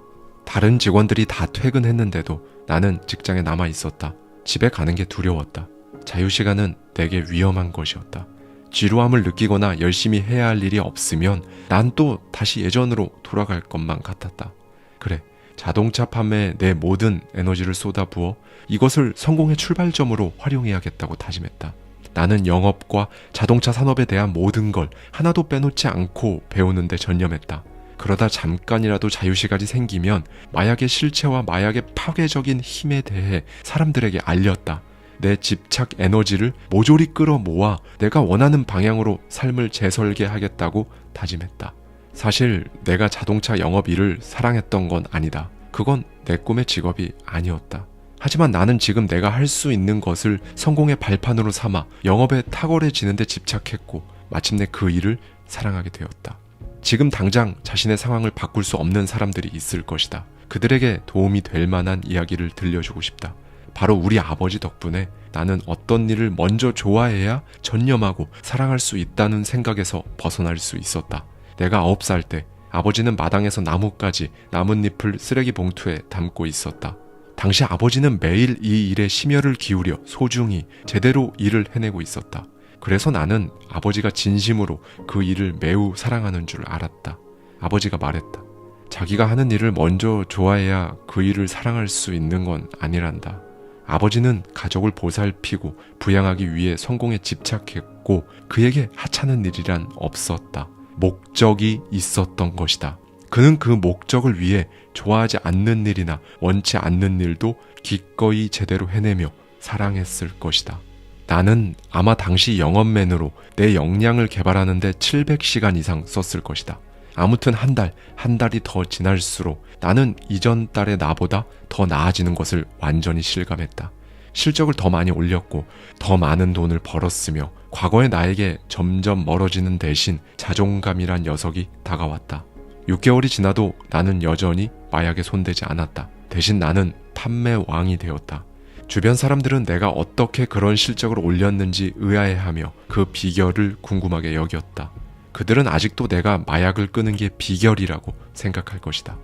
다른 직원들이 다 퇴근했는데도 나는 직장에 남아 있었다. 집에 가는 게 두려웠다. 자유시간은 내게 위험한 것이었다. 지루함을 느끼거나 열심히 해야 할 일이 없으면 난 또 다시 예전으로 돌아갈 것만 같았다. 그래, 자동차 판매에 내 모든 에너지를 쏟아부어 이것을 성공의 출발점으로 활용해야겠다고 다짐했다. 나는 영업과 자동차 산업에 대한 모든 걸 하나도 빼놓지 않고 배우는 데 전념했다. 그러다 잠깐이라도 자유시간이 생기면 마약의 실체와 마약의 파괴적인 힘에 대해 사람들에게 알렸다. 내 집착 에너지를 모조리 끌어모아 내가 원하는 방향으로 삶을 재설계하겠다고 다짐했다. 사실 내가 자동차 영업 일을 사랑했던 건 아니다. 그건 내 꿈의 직업이 아니었다. 하지만 나는 지금 내가 할 수 있는 것을 성공의 발판으로 삼아 영업에 탁월해지는 데 집착했고 마침내 그 일을 사랑하게 되었다. 지금 당장 자신의 상황을 바꿀 수 없는 사람들이 있을 것이다. 그들에게 도움이 될 만한 이야기를 들려주고 싶다. 바로 우리 아버지 덕분에 나는 어떤 일을 먼저 좋아해야 전념하고 사랑할 수 있다는 생각에서 벗어날 수 있었다. 내가 9살 때 아버지는 마당에서 나뭇가지, 나뭇잎을 쓰레기 봉투에 담고 있었다. 당시 아버지는 매일 이 일에 심혈을 기울여 소중히 제대로 일을 해내고 있었다. 그래서 나는 아버지가 진심으로 그 일을 매우 사랑하는 줄 알았다. 아버지가 말했다. 자기가 하는 일을 먼저 좋아해야 그 일을 사랑할 수 있는 건 아니란다. 아버지는 가족을 보살피고 부양하기 위해 성공에 집착했고 그에게 하찮은 일이란 없었다. 목적이 있었던 것이다. 그는 그 목적을 위해 좋아하지 않는 일이나 원치 않는 일도 기꺼이 제대로 해내며 사랑했을 것이다. 나는 아마 당시 영업맨으로 내 역량을 개발하는 데 700시간 이상 썼을 것이다. 아무튼 한 달이 더 지날수록 나는 이전 달의 나보다 더 나아지는 것을 완전히 실감했다. 실적을 더 많이 올렸고 더 많은 돈을 벌었으며 과거의 나에게 점점 멀어지는 대신 자존감이란 녀석이 다가왔다. 6개월이 지나도 나는 여전히 마약에 손대지 않았다. 대신 나는 판매왕이 되었다. 주변 사람들은 내가 어떻게 그런 실적을 올렸는지 의아해하며 그 비결을 궁금하게 여겼다. 그들은 아직도 내가 마약을 끄는 게 비결이라고 생각할 것이다.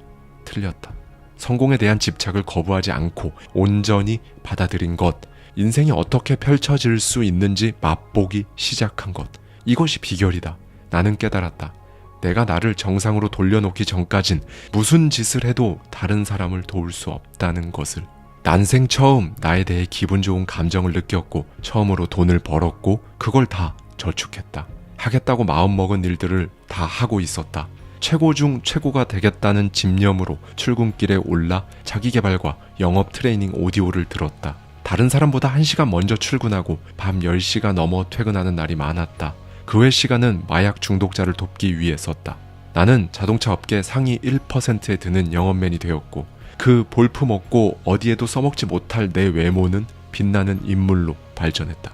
틀렸다. 성공에 대한 집착을 거부하지 않고 온전히 받아들인 것, 인생이 어떻게 펼쳐질 수 있는지 맛보기 시작한 것, 이것이 비결이다. 나는 깨달았다. 내가 나를 정상으로 돌려놓기 전까진 무슨 짓을 해도 다른 사람을 도울 수 없다는 것을. 난생 처음 나에 대해 기분 좋은 감정을 느꼈고 처음으로 돈을 벌었고 그걸 다 저축했다. 하겠다고 마음먹은 일들을 다 하고 있었다. 최고 중 최고가 되겠다는 집념으로 출근길에 올라 자기계발과 영업 트레이닝 오디오를 들었다. 다른 사람보다 1시간 먼저 출근하고 밤 10시가 넘어 퇴근하는 날이 많았다. 그 외 시간은 마약 중독자를 돕기 위해 썼다. 나는 자동차 업계 상위 1%에 드는 영업맨이 되었고 그 볼품없고 어디에도 써먹지 못할 내 외모는 빛나는 인물로 발전했다.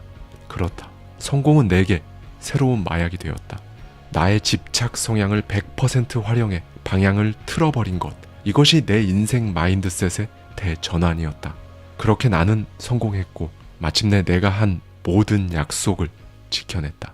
그렇다. 성공은 내게 새로운 마약이 되었다. 나의 집착 성향을 100% 활용해 방향을 틀어버린 것. 이것이 내 인생 마인드셋의 대전환이었다. 그렇게 나는 성공했고 마침내 내가 한 모든 약속을 지켜냈다.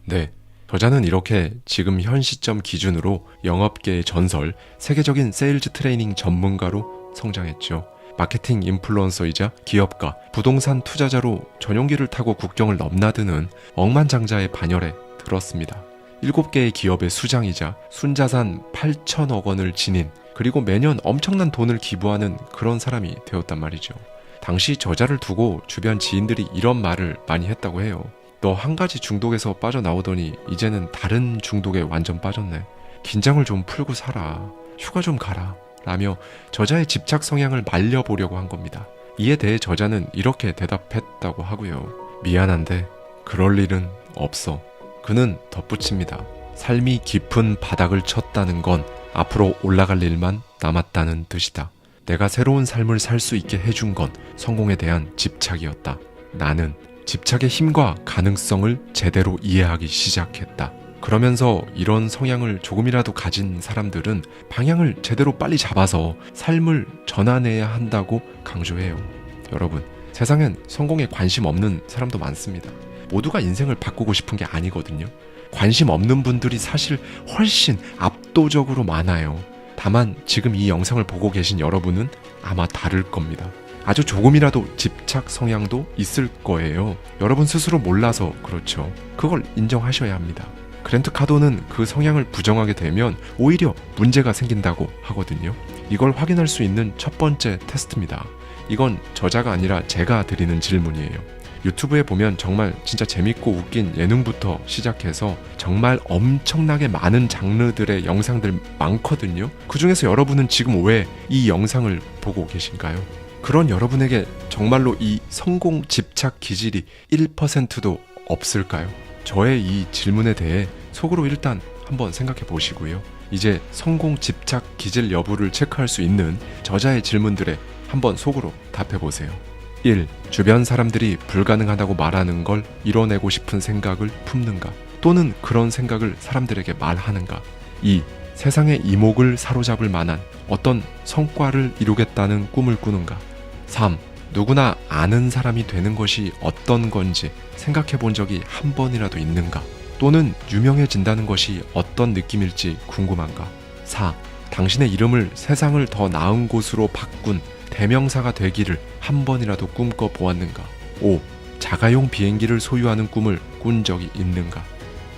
네, 저자는 이렇게 지금 현 시점 기준으로 영업계의 전설, 세계적인 세일즈 트레이닝 전문가로 성장했죠. 마케팅 인플루언서이자 기업가, 부동산 투자자로 전용기를 타고 국경을 넘나드는 억만장자의 반열에 들었습니다. 7개의 기업의 수장이자 순자산 8천억 원을 지닌, 그리고 매년 엄청난 돈을 기부하는 그런 사람이 되었단 말이죠. 당시 저자를 두고 주변 지인들이 이런 말을 많이 했다고 해요. 너 한 가지 중독에서 빠져나오더니 이제는 다른 중독에 완전 빠졌네. 긴장을 좀 풀고 살아. 휴가 좀 가라. 라며 저자의 집착 성향을 말려보려고 한 겁니다. 이에 대해 저자는 이렇게 대답했다고 하고요. 미안한데 그럴 일은 없어. 그는 덧붙입니다. 삶이 깊은 바닥을 쳤다는 건 앞으로 올라갈 일만 남았다는 뜻이다. 내가 새로운 삶을 살 수 있게 해준 건 성공에 대한 집착이었다. 나는 집착의 힘과 가능성을 제대로 이해하기 시작했다. 그러면서 이런 성향을 조금이라도 가진 사람들은 방향을 제대로 빨리 잡아서 삶을 전환해야 한다고 강조해요. 여러분, 세상엔 성공에 관심 없는 사람도 많습니다. 모두가 인생을 바꾸고 싶은 게 아니거든요. 관심 없는 분들이 사실 훨씬 압도적으로 많아요. 다만 지금 이 영상을 보고 계신 여러분은 아마 다를 겁니다. 아주 조금이라도 집착 성향도 있을 거예요. 여러분 스스로 몰라서 그렇죠. 그걸 인정하셔야 합니다. 그랜트 카도는 그 성향을 부정하게 되면 오히려 문제가 생긴다고 하거든요. 이걸 확인할 수 있는 첫 번째 테스트입니다. 이건 저자가 아니라 제가 드리는 질문이에요. 유튜브에 보면 정말 진짜 재밌고 웃긴 예능부터 시작해서 정말 엄청나게 많은 장르들의 영상들 많거든요. 그 중에서 여러분은 지금 왜 이 영상을 보고 계신가요? 그런 여러분에게 정말로 이 성공 집착 기질이 1%도 없을까요? 저의 이 질문에 대해 속으로 일단 한번 생각해 보시고요. 이제 성공 집착 기질 여부를 체크할 수 있는 저자의 질문들에 한번 속으로 답해 보세요. 1. 주변 사람들이 불가능하다고 말하는 걸 이뤄내고 싶은 생각을 품는가? 또는 그런 생각을 사람들에게 말하는가? 2. 세상의 이목을 사로잡을 만한 어떤 성과를 이루겠다는 꿈을 꾸는가? 3. 누구나 아는 사람이 되는 것이 어떤 건지 생각해 본 적이 한 번이라도 있는가? 또는 유명해진다는 것이 어떤 느낌일지 궁금한가? 4. 당신의 이름을 세상을 더 나은 곳으로 바꾼 대명사가 되기를 한 번이라도 꿈꿔 보았는가? 5. 자가용 비행기를 소유하는 꿈을 꾼 적이 있는가?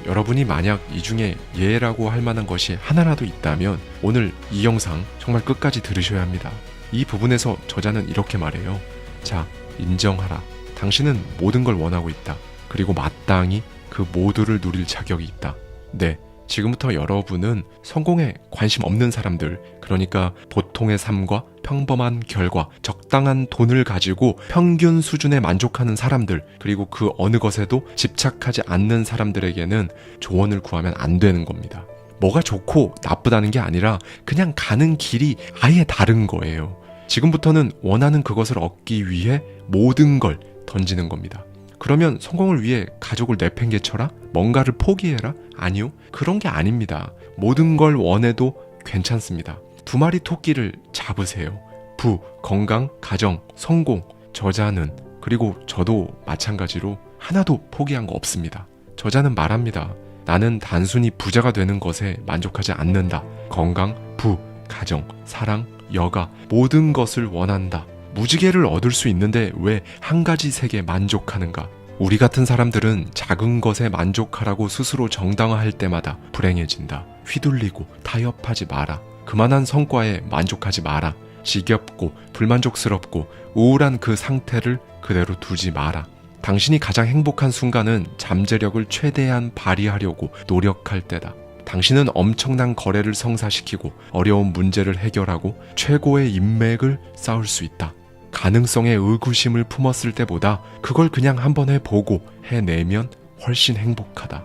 여러분이 만약 이 중에 예라고 할 만한 것이 하나라도 있다면 오늘 이 영상 정말 끝까지 들으셔야 합니다. 이 부분에서 저자는 이렇게 말해요. 자, 인정하라. 당신은 모든 걸 원하고 있다. 그리고 마땅히 그 모두를 누릴 자격이 있다. 네, 지금부터 여러분은 성공에 관심 없는 사람들, 그러니까 보통의 삶과 평범한 결과, 적당한 돈을 가지고 평균 수준에 만족하는 사람들, 그리고 그 어느 것에도 집착하지 않는 사람들에게는 조언을 구하면 안 되는 겁니다. 뭐가 좋고 나쁘다는 게 아니라 그냥 가는 길이 아예 다른 거예요. 지금부터는 원하는 그것을 얻기 위해 모든 걸 던지는 겁니다. 그러면 성공을 위해 가족을 내팽개쳐라? 뭔가를 포기해라? 아니요, 그런 게 아닙니다. 모든 걸 원해도 괜찮습니다. 2마리 토끼를 잡으세요. 부, 건강, 가정, 성공. 저자는, 그리고 저도 마찬가지로 하나도 포기한 거 없습니다. 저자는 말합니다. 나는 단순히 부자가 되는 것에 만족하지 않는다. 건강, 부, 가정, 사랑, 여가 모든 것을 원한다. 무지개를 얻을 수 있는데 왜 한 가지 색에 만족하는가? 우리 같은 사람들은 작은 것에 만족하라고 스스로 정당화할 때마다 불행해진다. 휘둘리고 타협하지 마라. 그만한 성과에 만족하지 마라. 지겹고 불만족스럽고 우울한 그 상태를 그대로 두지 마라. 당신이 가장 행복한 순간은 잠재력을 최대한 발휘하려고 노력할 때다. 당신은 엄청난 거래를 성사시키고 어려운 문제를 해결하고 최고의 인맥을 쌓을 수 있다. 가능성에 의구심을 품었을 때보다 그걸 그냥 한번 해보고 해내면 훨씬 행복하다.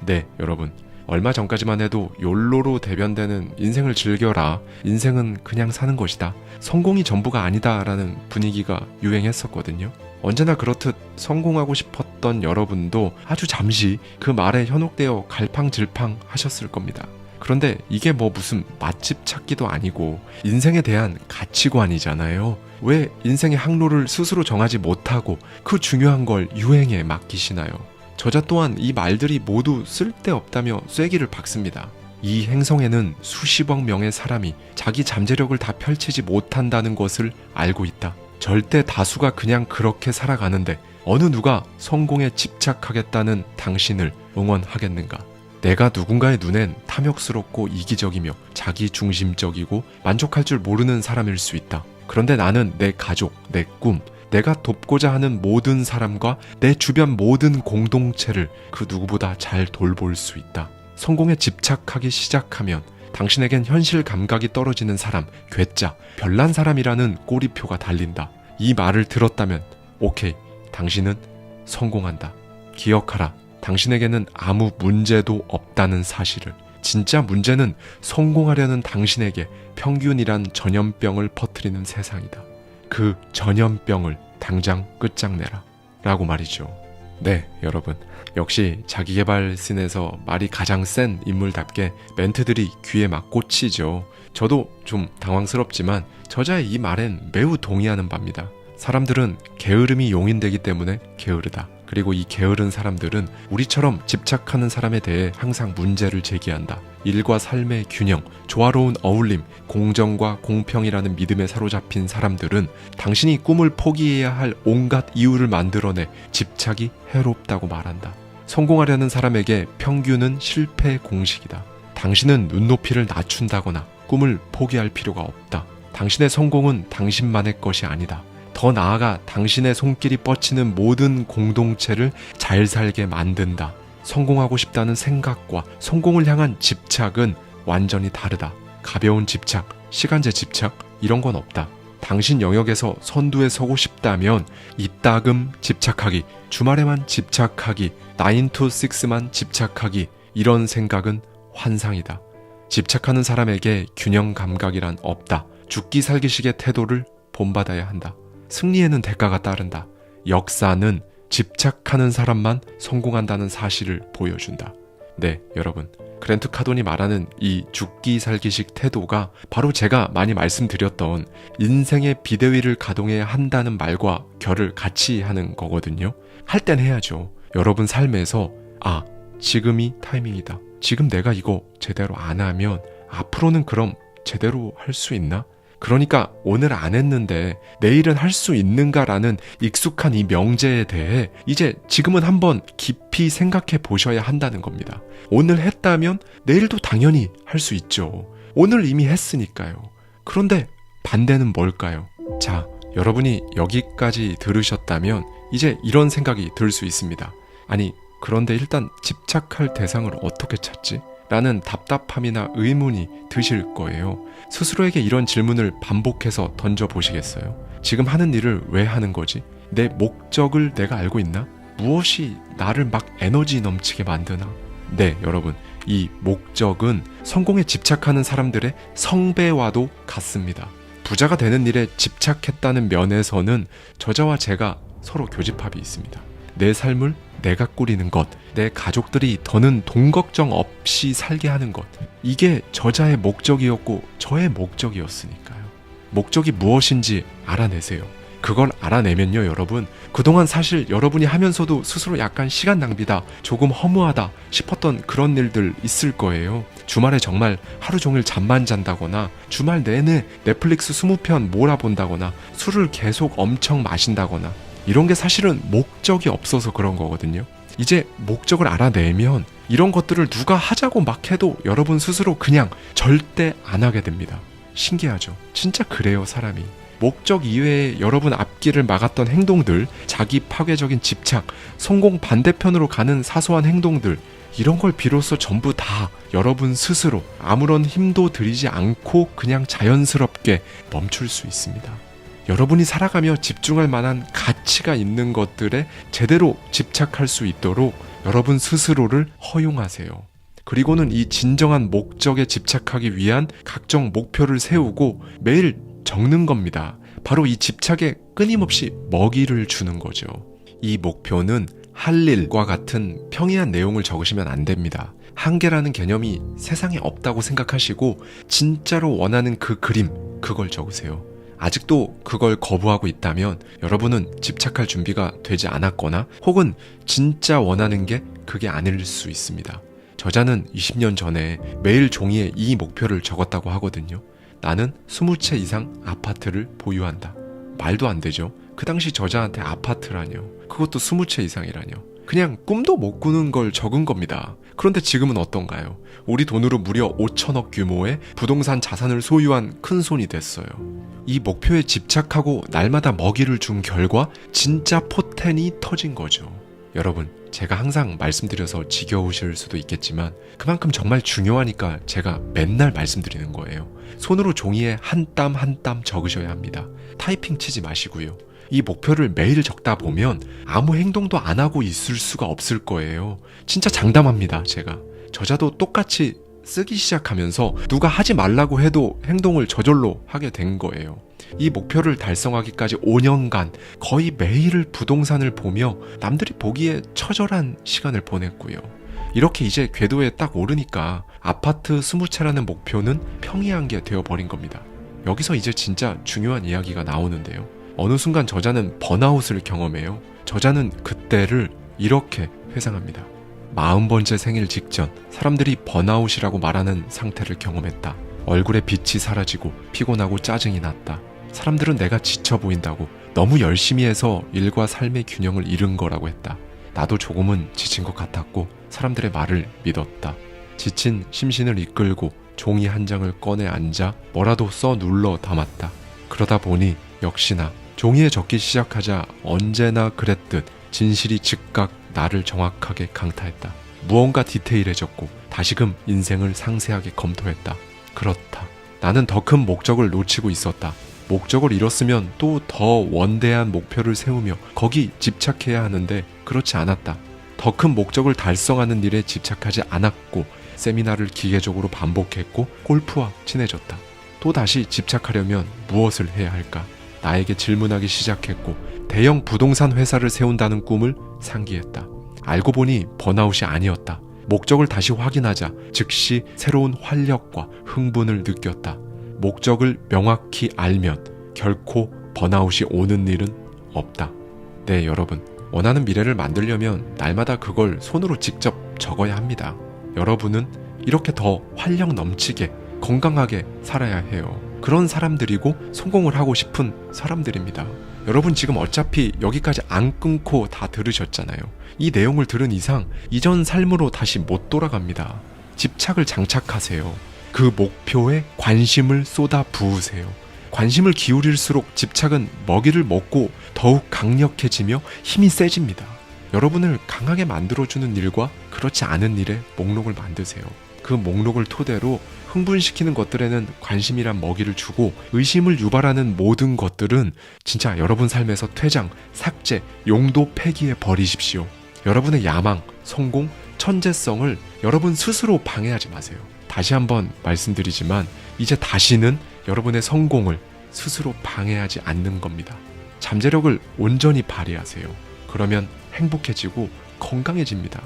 네, 여러분. 얼마 전까지만 해도 욜로로 대변되는 인생을 즐겨라. 인생은 그냥 사는 것이다. 성공이 전부가 아니다 라는 분위기가 유행했었거든요. 언제나 그렇듯 성공하고 싶었던 여러분도 아주 잠시 그 말에 현혹되어 갈팡질팡 하셨을 겁니다. 그런데 이게 뭐 무슨 맛집 찾기도 아니고 인생에 대한 가치관이잖아요. 왜 인생의 항로를 스스로 정하지 못하고 그 중요한 걸 유행에 맡기시나요? 저자 또한 이 말들이 모두 쓸데없다며 쐐기를 박습니다. 이 행성에는 수십억 명의 사람이 자기 잠재력을 다 펼치지 못한다는 것을 알고 있다. 절대 다수가 그냥 그렇게 살아가는데 어느 누가 성공에 집착하겠다는 당신을 응원하겠는가? 내가 누군가의 눈엔 탐욕스럽고 이기적이며 자기중심적이고 만족할 줄 모르는 사람일 수 있다. 그런데 나는 내 가족, 내 꿈, 내가 돕고자 하는 모든 사람과 내 주변 모든 공동체를 그 누구보다 잘 돌볼 수 있다. 성공에 집착하기 시작하면 당신에겐 현실 감각이 떨어지는 사람, 괴짜, 별난 사람이라는 꼬리표가 달린다. 이 말을 들었다면 오케이, 당신은 성공한다. 기억하라. 당신에게는 아무 문제도 없다는 사실을. 진짜 문제는 성공하려는 당신에게 평균이란 전염병을 퍼뜨리는 세상이다. 그 전염병을 당장 끝장내라 라고 말이죠. 네, 여러분. 역시 자기계발 씬에서 말이 가장 센 인물답게 멘트들이 귀에 막 꽂히죠. 저도 좀 당황스럽지만 저자의 이 말엔 매우 동의하는 바입니다. 사람들은 게으름이 용인되기 때문에 게으르다. 그리고 이 게으른 사람들은 우리처럼 집착하는 사람에 대해 항상 문제를 제기한다. 일과 삶의 균형, 조화로운 어울림, 공정과 공평이라는 믿음에 사로잡힌 사람들은 당신이 꿈을 포기해야 할 온갖 이유를 만들어내 집착이 해롭다고 말한다. 성공하려는 사람에게 평균은 실패의 공식이다. 당신은 눈높이를 낮춘다거나 꿈을 포기할 필요가 없다. 당신의 성공은 당신만의 것이 아니다. 더 나아가 당신의 손길이 뻗치는 모든 공동체를 잘 살게 만든다. 성공하고 싶다는 생각과 성공을 향한 집착은 완전히 다르다. 가벼운 집착, 시간제 집착 이런 건 없다. 당신 영역에서 선두에 서고 싶다면 이따금 집착하기, 주말에만 집착하기, 9 to 6만 집착하기 이런 생각은 환상이다. 집착하는 사람에게 균형 감각이란 없다. 죽기 살기식의 태도를 본받아야 한다. 승리에는 대가가 따른다. 역사는 집착하는 사람만 성공한다는 사실을 보여준다. 네, 여러분. 그랜트 카돈이 말하는 이 죽기 살기식 태도가 바로 제가 많이 말씀드렸던 인생의 비대위를 가동해야 한다는 말과 결을 같이 하는 거거든요. 할 땐 해야죠. 여러분 삶에서 지금이 타이밍이다. 지금 내가 이거 제대로 안 하면 앞으로는 그럼 제대로 할 수 있나? 그러니까 오늘 안 했는데 내일은 할 수 있는가라는 익숙한 이 명제에 대해 이제 지금은 한번 깊이 생각해 보셔야 한다는 겁니다. 오늘 했다면 내일도 당연히 할 수 있죠. 오늘 이미 했으니까요. 그런데 반대는 뭘까요? 자, 여러분이 여기까지 들으셨다면 이제 이런 생각이 들 수 있습니다. 아니, 그런데 일단 집착할 대상을 어떻게 찾지? 라는 답답함이나 의문이 드실 거예요. 스스로에게 이런 질문을 반복해서 던져보시겠어요? 지금 하는 일을 왜 하는 거지? 내 목적을 내가 알고 있나? 무엇이 나를 막 에너지 넘치게 만드나? 네, 여러분. 이 목적은 성공에 집착하는 사람들의 성배와도 같습니다. 부자가 되는 일에 집착했다는 면에서는 저자와 제가 서로 교집합이 있습니다. 내 삶을 내가 꾸리는 것, 내 가족들이 더는 돈 걱정 없이 살게 하는 것, 이게 저자의 목적이었고 저의 목적이었으니까요. 목적이 무엇인지 알아내세요. 그걸 알아내면요, 여러분, 그동안 사실 여러분이 하면서도 스스로 약간 시간 낭비다, 조금 허무하다 싶었던 그런 일들 있을 거예요. 주말에 정말 하루 종일 잠만 잔다거나, 주말 내내 넷플릭스 20편 몰아본다거나, 술을 계속 엄청 마신다거나, 이런 게 사실은 목적이 없어서 그런 거거든요. 이제 목적을 알아내면 이런 것들을 누가 하자고 막 해도 여러분 스스로 그냥 절대 안 하게 됩니다. 신기하죠? 진짜 그래요, 사람이. 목적 이외에 여러분 앞길을 막았던 행동들, 자기 파괴적인 집착, 성공 반대편으로 가는 사소한 행동들, 이런 걸 비로소 전부 다 여러분 스스로 아무런 힘도 들이지 않고 그냥 자연스럽게 멈출 수 있습니다. 여러분이 살아가며 집중할 만한 가치가 있는 것들에 제대로 집착할 수 있도록 여러분 스스로를 허용하세요. 그리고는 이 진정한 목적에 집착하기 위한 각종 목표를 세우고 매일 적는 겁니다. 바로 이 집착에 끊임없이 먹이를 주는 거죠. 이 목표는 할 일과 같은 평이한 내용을 적으시면 안 됩니다. 한계라는 개념이 세상에 없다고 생각하시고 진짜로 원하는 그 그림, 그걸 적으세요. 아직도 그걸 거부하고 있다면 여러분은 집착할 준비가 되지 않았거나 혹은 진짜 원하는 게 그게 아닐 수 있습니다. 저자는 20년 전에 매일 종이에 이 목표를 적었다고 하거든요. 나는 20채 이상 아파트를 보유한다. 말도 안 되죠. 그 당시 저자한테 아파트라뇨. 그것도 20채 이상이라뇨. 그냥 꿈도 못 꾸는 걸 적은 겁니다. 그런데 지금은 어떤가요? 우리 돈으로 무려 5천억 규모의 부동산 자산을 소유한 큰손이 됐어요. 이 목표에 집착하고 날마다 먹이를 준 결과 진짜 포텐이 터진 거죠. 여러분, 제가 항상 말씀드려서 지겨우실 수도 있겠지만 그만큼 정말 중요하니까 제가 맨날 말씀드리는 거예요. 손으로 종이에 한 땀 한 땀 적으셔야 합니다. 타이핑 치지 마시고요. 이 목표를 매일 적다 보면 아무 행동도 안 하고 있을 수가 없을 거예요. 진짜 장담합니다, 제가. 저자도 똑같이 쓰기 시작하면서 누가 하지 말라고 해도 행동을 저절로 하게 된 거예요. 이 목표를 달성하기까지 5년간 거의 매일 부동산을 보며 남들이 보기에 처절한 시간을 보냈고요. 이렇게 이제 궤도에 딱 오르니까 아파트 20채라는 목표는 평이한 게 되어버린 겁니다. 여기서 이제 진짜 중요한 이야기가 나오는데요. 어느 순간 저자는 번아웃을 경험해요. 저자는 그때를 이렇게 회상합니다. 40번째 생일 직전 사람들이 번아웃이라고 말하는 상태를 경험했다. 얼굴에 빛이 사라지고 피곤하고 짜증이 났다. 사람들은 내가 지쳐 보인다고 너무 열심히 해서 일과 삶의 균형을 잃은 거라고 했다. 나도 조금은 지친 것 같았고 사람들의 말을 믿었다. 지친 심신을 이끌고 종이 한 장을 꺼내 앉아 뭐라도 써 눌러 담았다. 그러다 보니 역시나 종이에 적기 시작하자 언제나 그랬듯 진실이 즉각 나를 정확하게 강타했다. 무언가 디테일해졌고 다시금 인생을 상세하게 검토했다. 그렇다. 나는 더 큰 목적을 놓치고 있었다. 목적을 잃었으면 또 더 원대한 목표를 세우며 거기 집착해야 하는데 그렇지 않았다. 더 큰 목적을 달성하는 일에 집착하지 않았고 세미나를 기계적으로 반복했고 골프와 친해졌다. 또다시 집착하려면 무엇을 해야 할까? 나에게 질문하기 시작했고 대형 부동산 회사를 세운다는 꿈을 상기했다. 알고 보니 번아웃이 아니었다. 목적을 다시 확인하자 즉시 새로운 활력과 흥분을 느꼈다. 목적을 명확히 알면 결코 번아웃이 오는 일은 없다. 네, 여러분. 원하는 미래를 만들려면 날마다 그걸 손으로 직접 적어야 합니다. 여러분은 이렇게 더 활력 넘치게 건강하게 살아야 해요. 그런 사람들이고 성공을 하고 싶은 사람들입니다. 여러분 지금 어차피 여기까지 안 끊고 다 들으셨잖아요. 이 내용을 들은 이상 이전 삶으로 다시 못 돌아갑니다. 집착을 장착하세요. 그 목표에 관심을 쏟아 부으세요. 관심을 기울일수록 집착은 먹이를 먹고 더욱 강력해지며 힘이 세집니다. 여러분을 강하게 만들어주는 일과 그렇지 않은 일의 목록을 만드세요. 그 목록을 토대로 흥분시키는 것들에는 관심이란 먹이를 주고 의심을 유발하는 모든 것들은 진짜 여러분 삶에서 퇴장, 삭제, 용도 폐기해 버리십시오. 여러분의 야망, 성공, 천재성을 여러분 스스로 방해하지 마세요. 다시 한번 말씀드리지만 이제 다시는 여러분의 성공을 스스로 방해하지 않는 겁니다. 잠재력을 온전히 발휘하세요. 그러면 행복해지고 건강해집니다.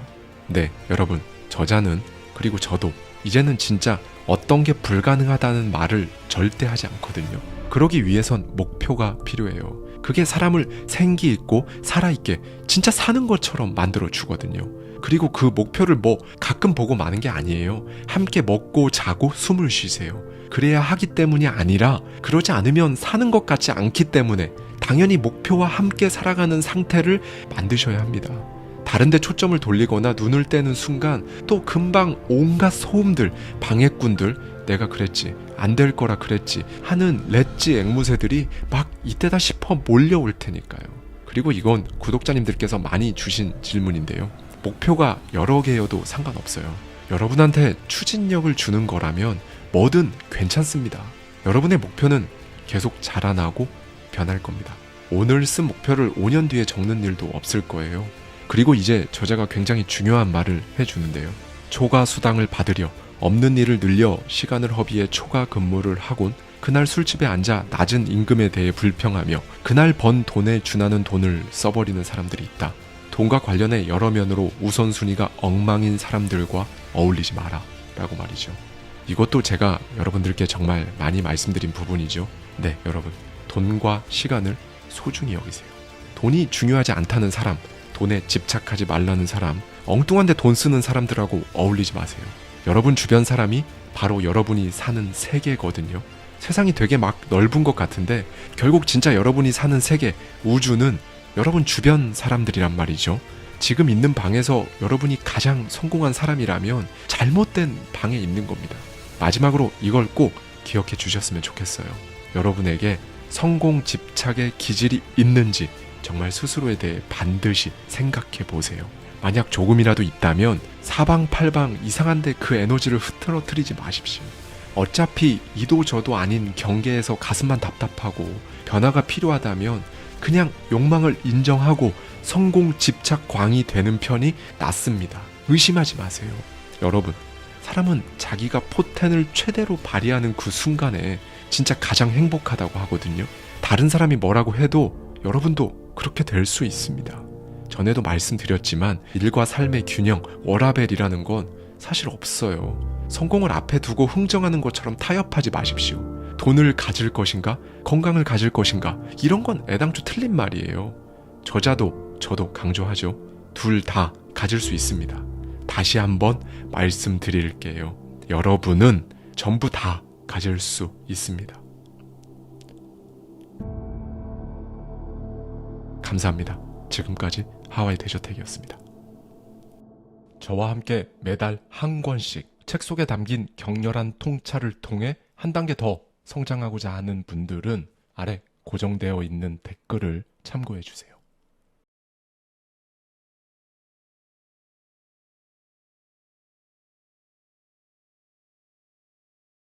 네, 여러분, 저자는 그리고 저도 이제는 진짜 어떤 게 불가능하다는 말을 절대 하지 않거든요. 그러기 위해선 목표가 필요해요. 그게 사람을 생기 있고 살아있게 진짜 사는 것처럼 만들어 주거든요. 그리고 그 목표를 뭐 가끔 보고 마는 게 아니에요. 함께 먹고 자고 숨을 쉬세요. 그래야 하기 때문이 아니라 그러지 않으면 사는 것 같지 않기 때문에 당연히 목표와 함께 살아가는 상태를 만드셔야 합니다. 다른 데 초점을 돌리거나 눈을 떼는 순간 또 금방 온갖 소음들, 방해꾼들, 내가 그랬지, 안 될 거라 그랬지 하는 렛지 앵무새들이 막 이때다 싶어 몰려올 테니까요. 그리고 이건 구독자님들께서 많이 주신 질문인데요. 목표가 여러 개여도 상관없어요. 여러분한테 추진력을 주는 거라면 뭐든 괜찮습니다. 여러분의 목표는 계속 자라나고 변할 겁니다. 오늘 쓴 목표를 5년 뒤에 적는 일도 없을 거예요. 그리고 이제 저자가 굉장히 중요한 말을 해주는데요. 초과 수당을 받으려 없는 일을 늘려 시간을 허비해 초과 근무를 하곤 그날 술집에 앉아 낮은 임금에 대해 불평하며 그날 번 돈에 준하는 돈을 써버리는 사람들이 있다. 돈과 관련해 여러 면으로 우선순위가 엉망인 사람들과 어울리지 마라 라고 말이죠. 이것도 제가 여러분들께 정말 많이 말씀드린 부분이죠. 네, 여러분, 돈과 시간을 소중히 여기세요. 돈이 중요하지 않다는 사람, 돈에 집착하지 말라는 사람, 엉뚱한데 돈 쓰는 사람들하고 어울리지 마세요. 여러분 주변 사람이 바로 여러분이 사는 세계거든요. 세상이 되게 막 넓은 것 같은데 결국 진짜 여러분이 사는 세계, 우주는 여러분 주변 사람들이란 말이죠. 지금 있는 방에서 여러분이 가장 성공한 사람이라면 잘못된 방에 있는 겁니다. 마지막으로 이걸 꼭 기억해 주셨으면 좋겠어요. 여러분에게 성공 집착의 기질이 있는지 정말 스스로에 대해 반드시 생각해 보세요. 만약 조금이라도 있다면 사방팔방 이상한데 그 에너지를 흐트러뜨리지 마십시오. 어차피 이도 저도 아닌 경계에서 가슴만 답답하고 변화가 필요하다면 그냥 욕망을 인정하고 성공 집착 광이 되는 편이 낫습니다. 의심하지 마세요. 여러분, 사람은 자기가 포텐을 최대로 발휘하는 그 순간에 진짜 가장 행복하다고 하거든요. 다른 사람이 뭐라고 해도 여러분도 그렇게 될 수 있습니다. 전에도 말씀드렸지만 일과 삶의 균형, 워라밸이라는 건 사실 없어요. 성공을 앞에 두고 흥정하는 것처럼 타협하지 마십시오. 돈을 가질 것인가? 건강을 가질 것인가? 이런 건 애당초 틀린 말이에요. 저자도 저도 강조하죠. 둘 다 가질 수 있습니다. 다시 한번 말씀드릴게요. 여러분은 전부 다 가질 수 있습니다. 감사합니다. 지금까지 하와이 대저택이었습니다. 저와 함께 매달 한 권씩 책 속에 담긴 격렬한 통찰을 통해 한 단계 더 성장하고자 하는 분들은 아래 고정되어 있는 댓글을 참고해 주세요.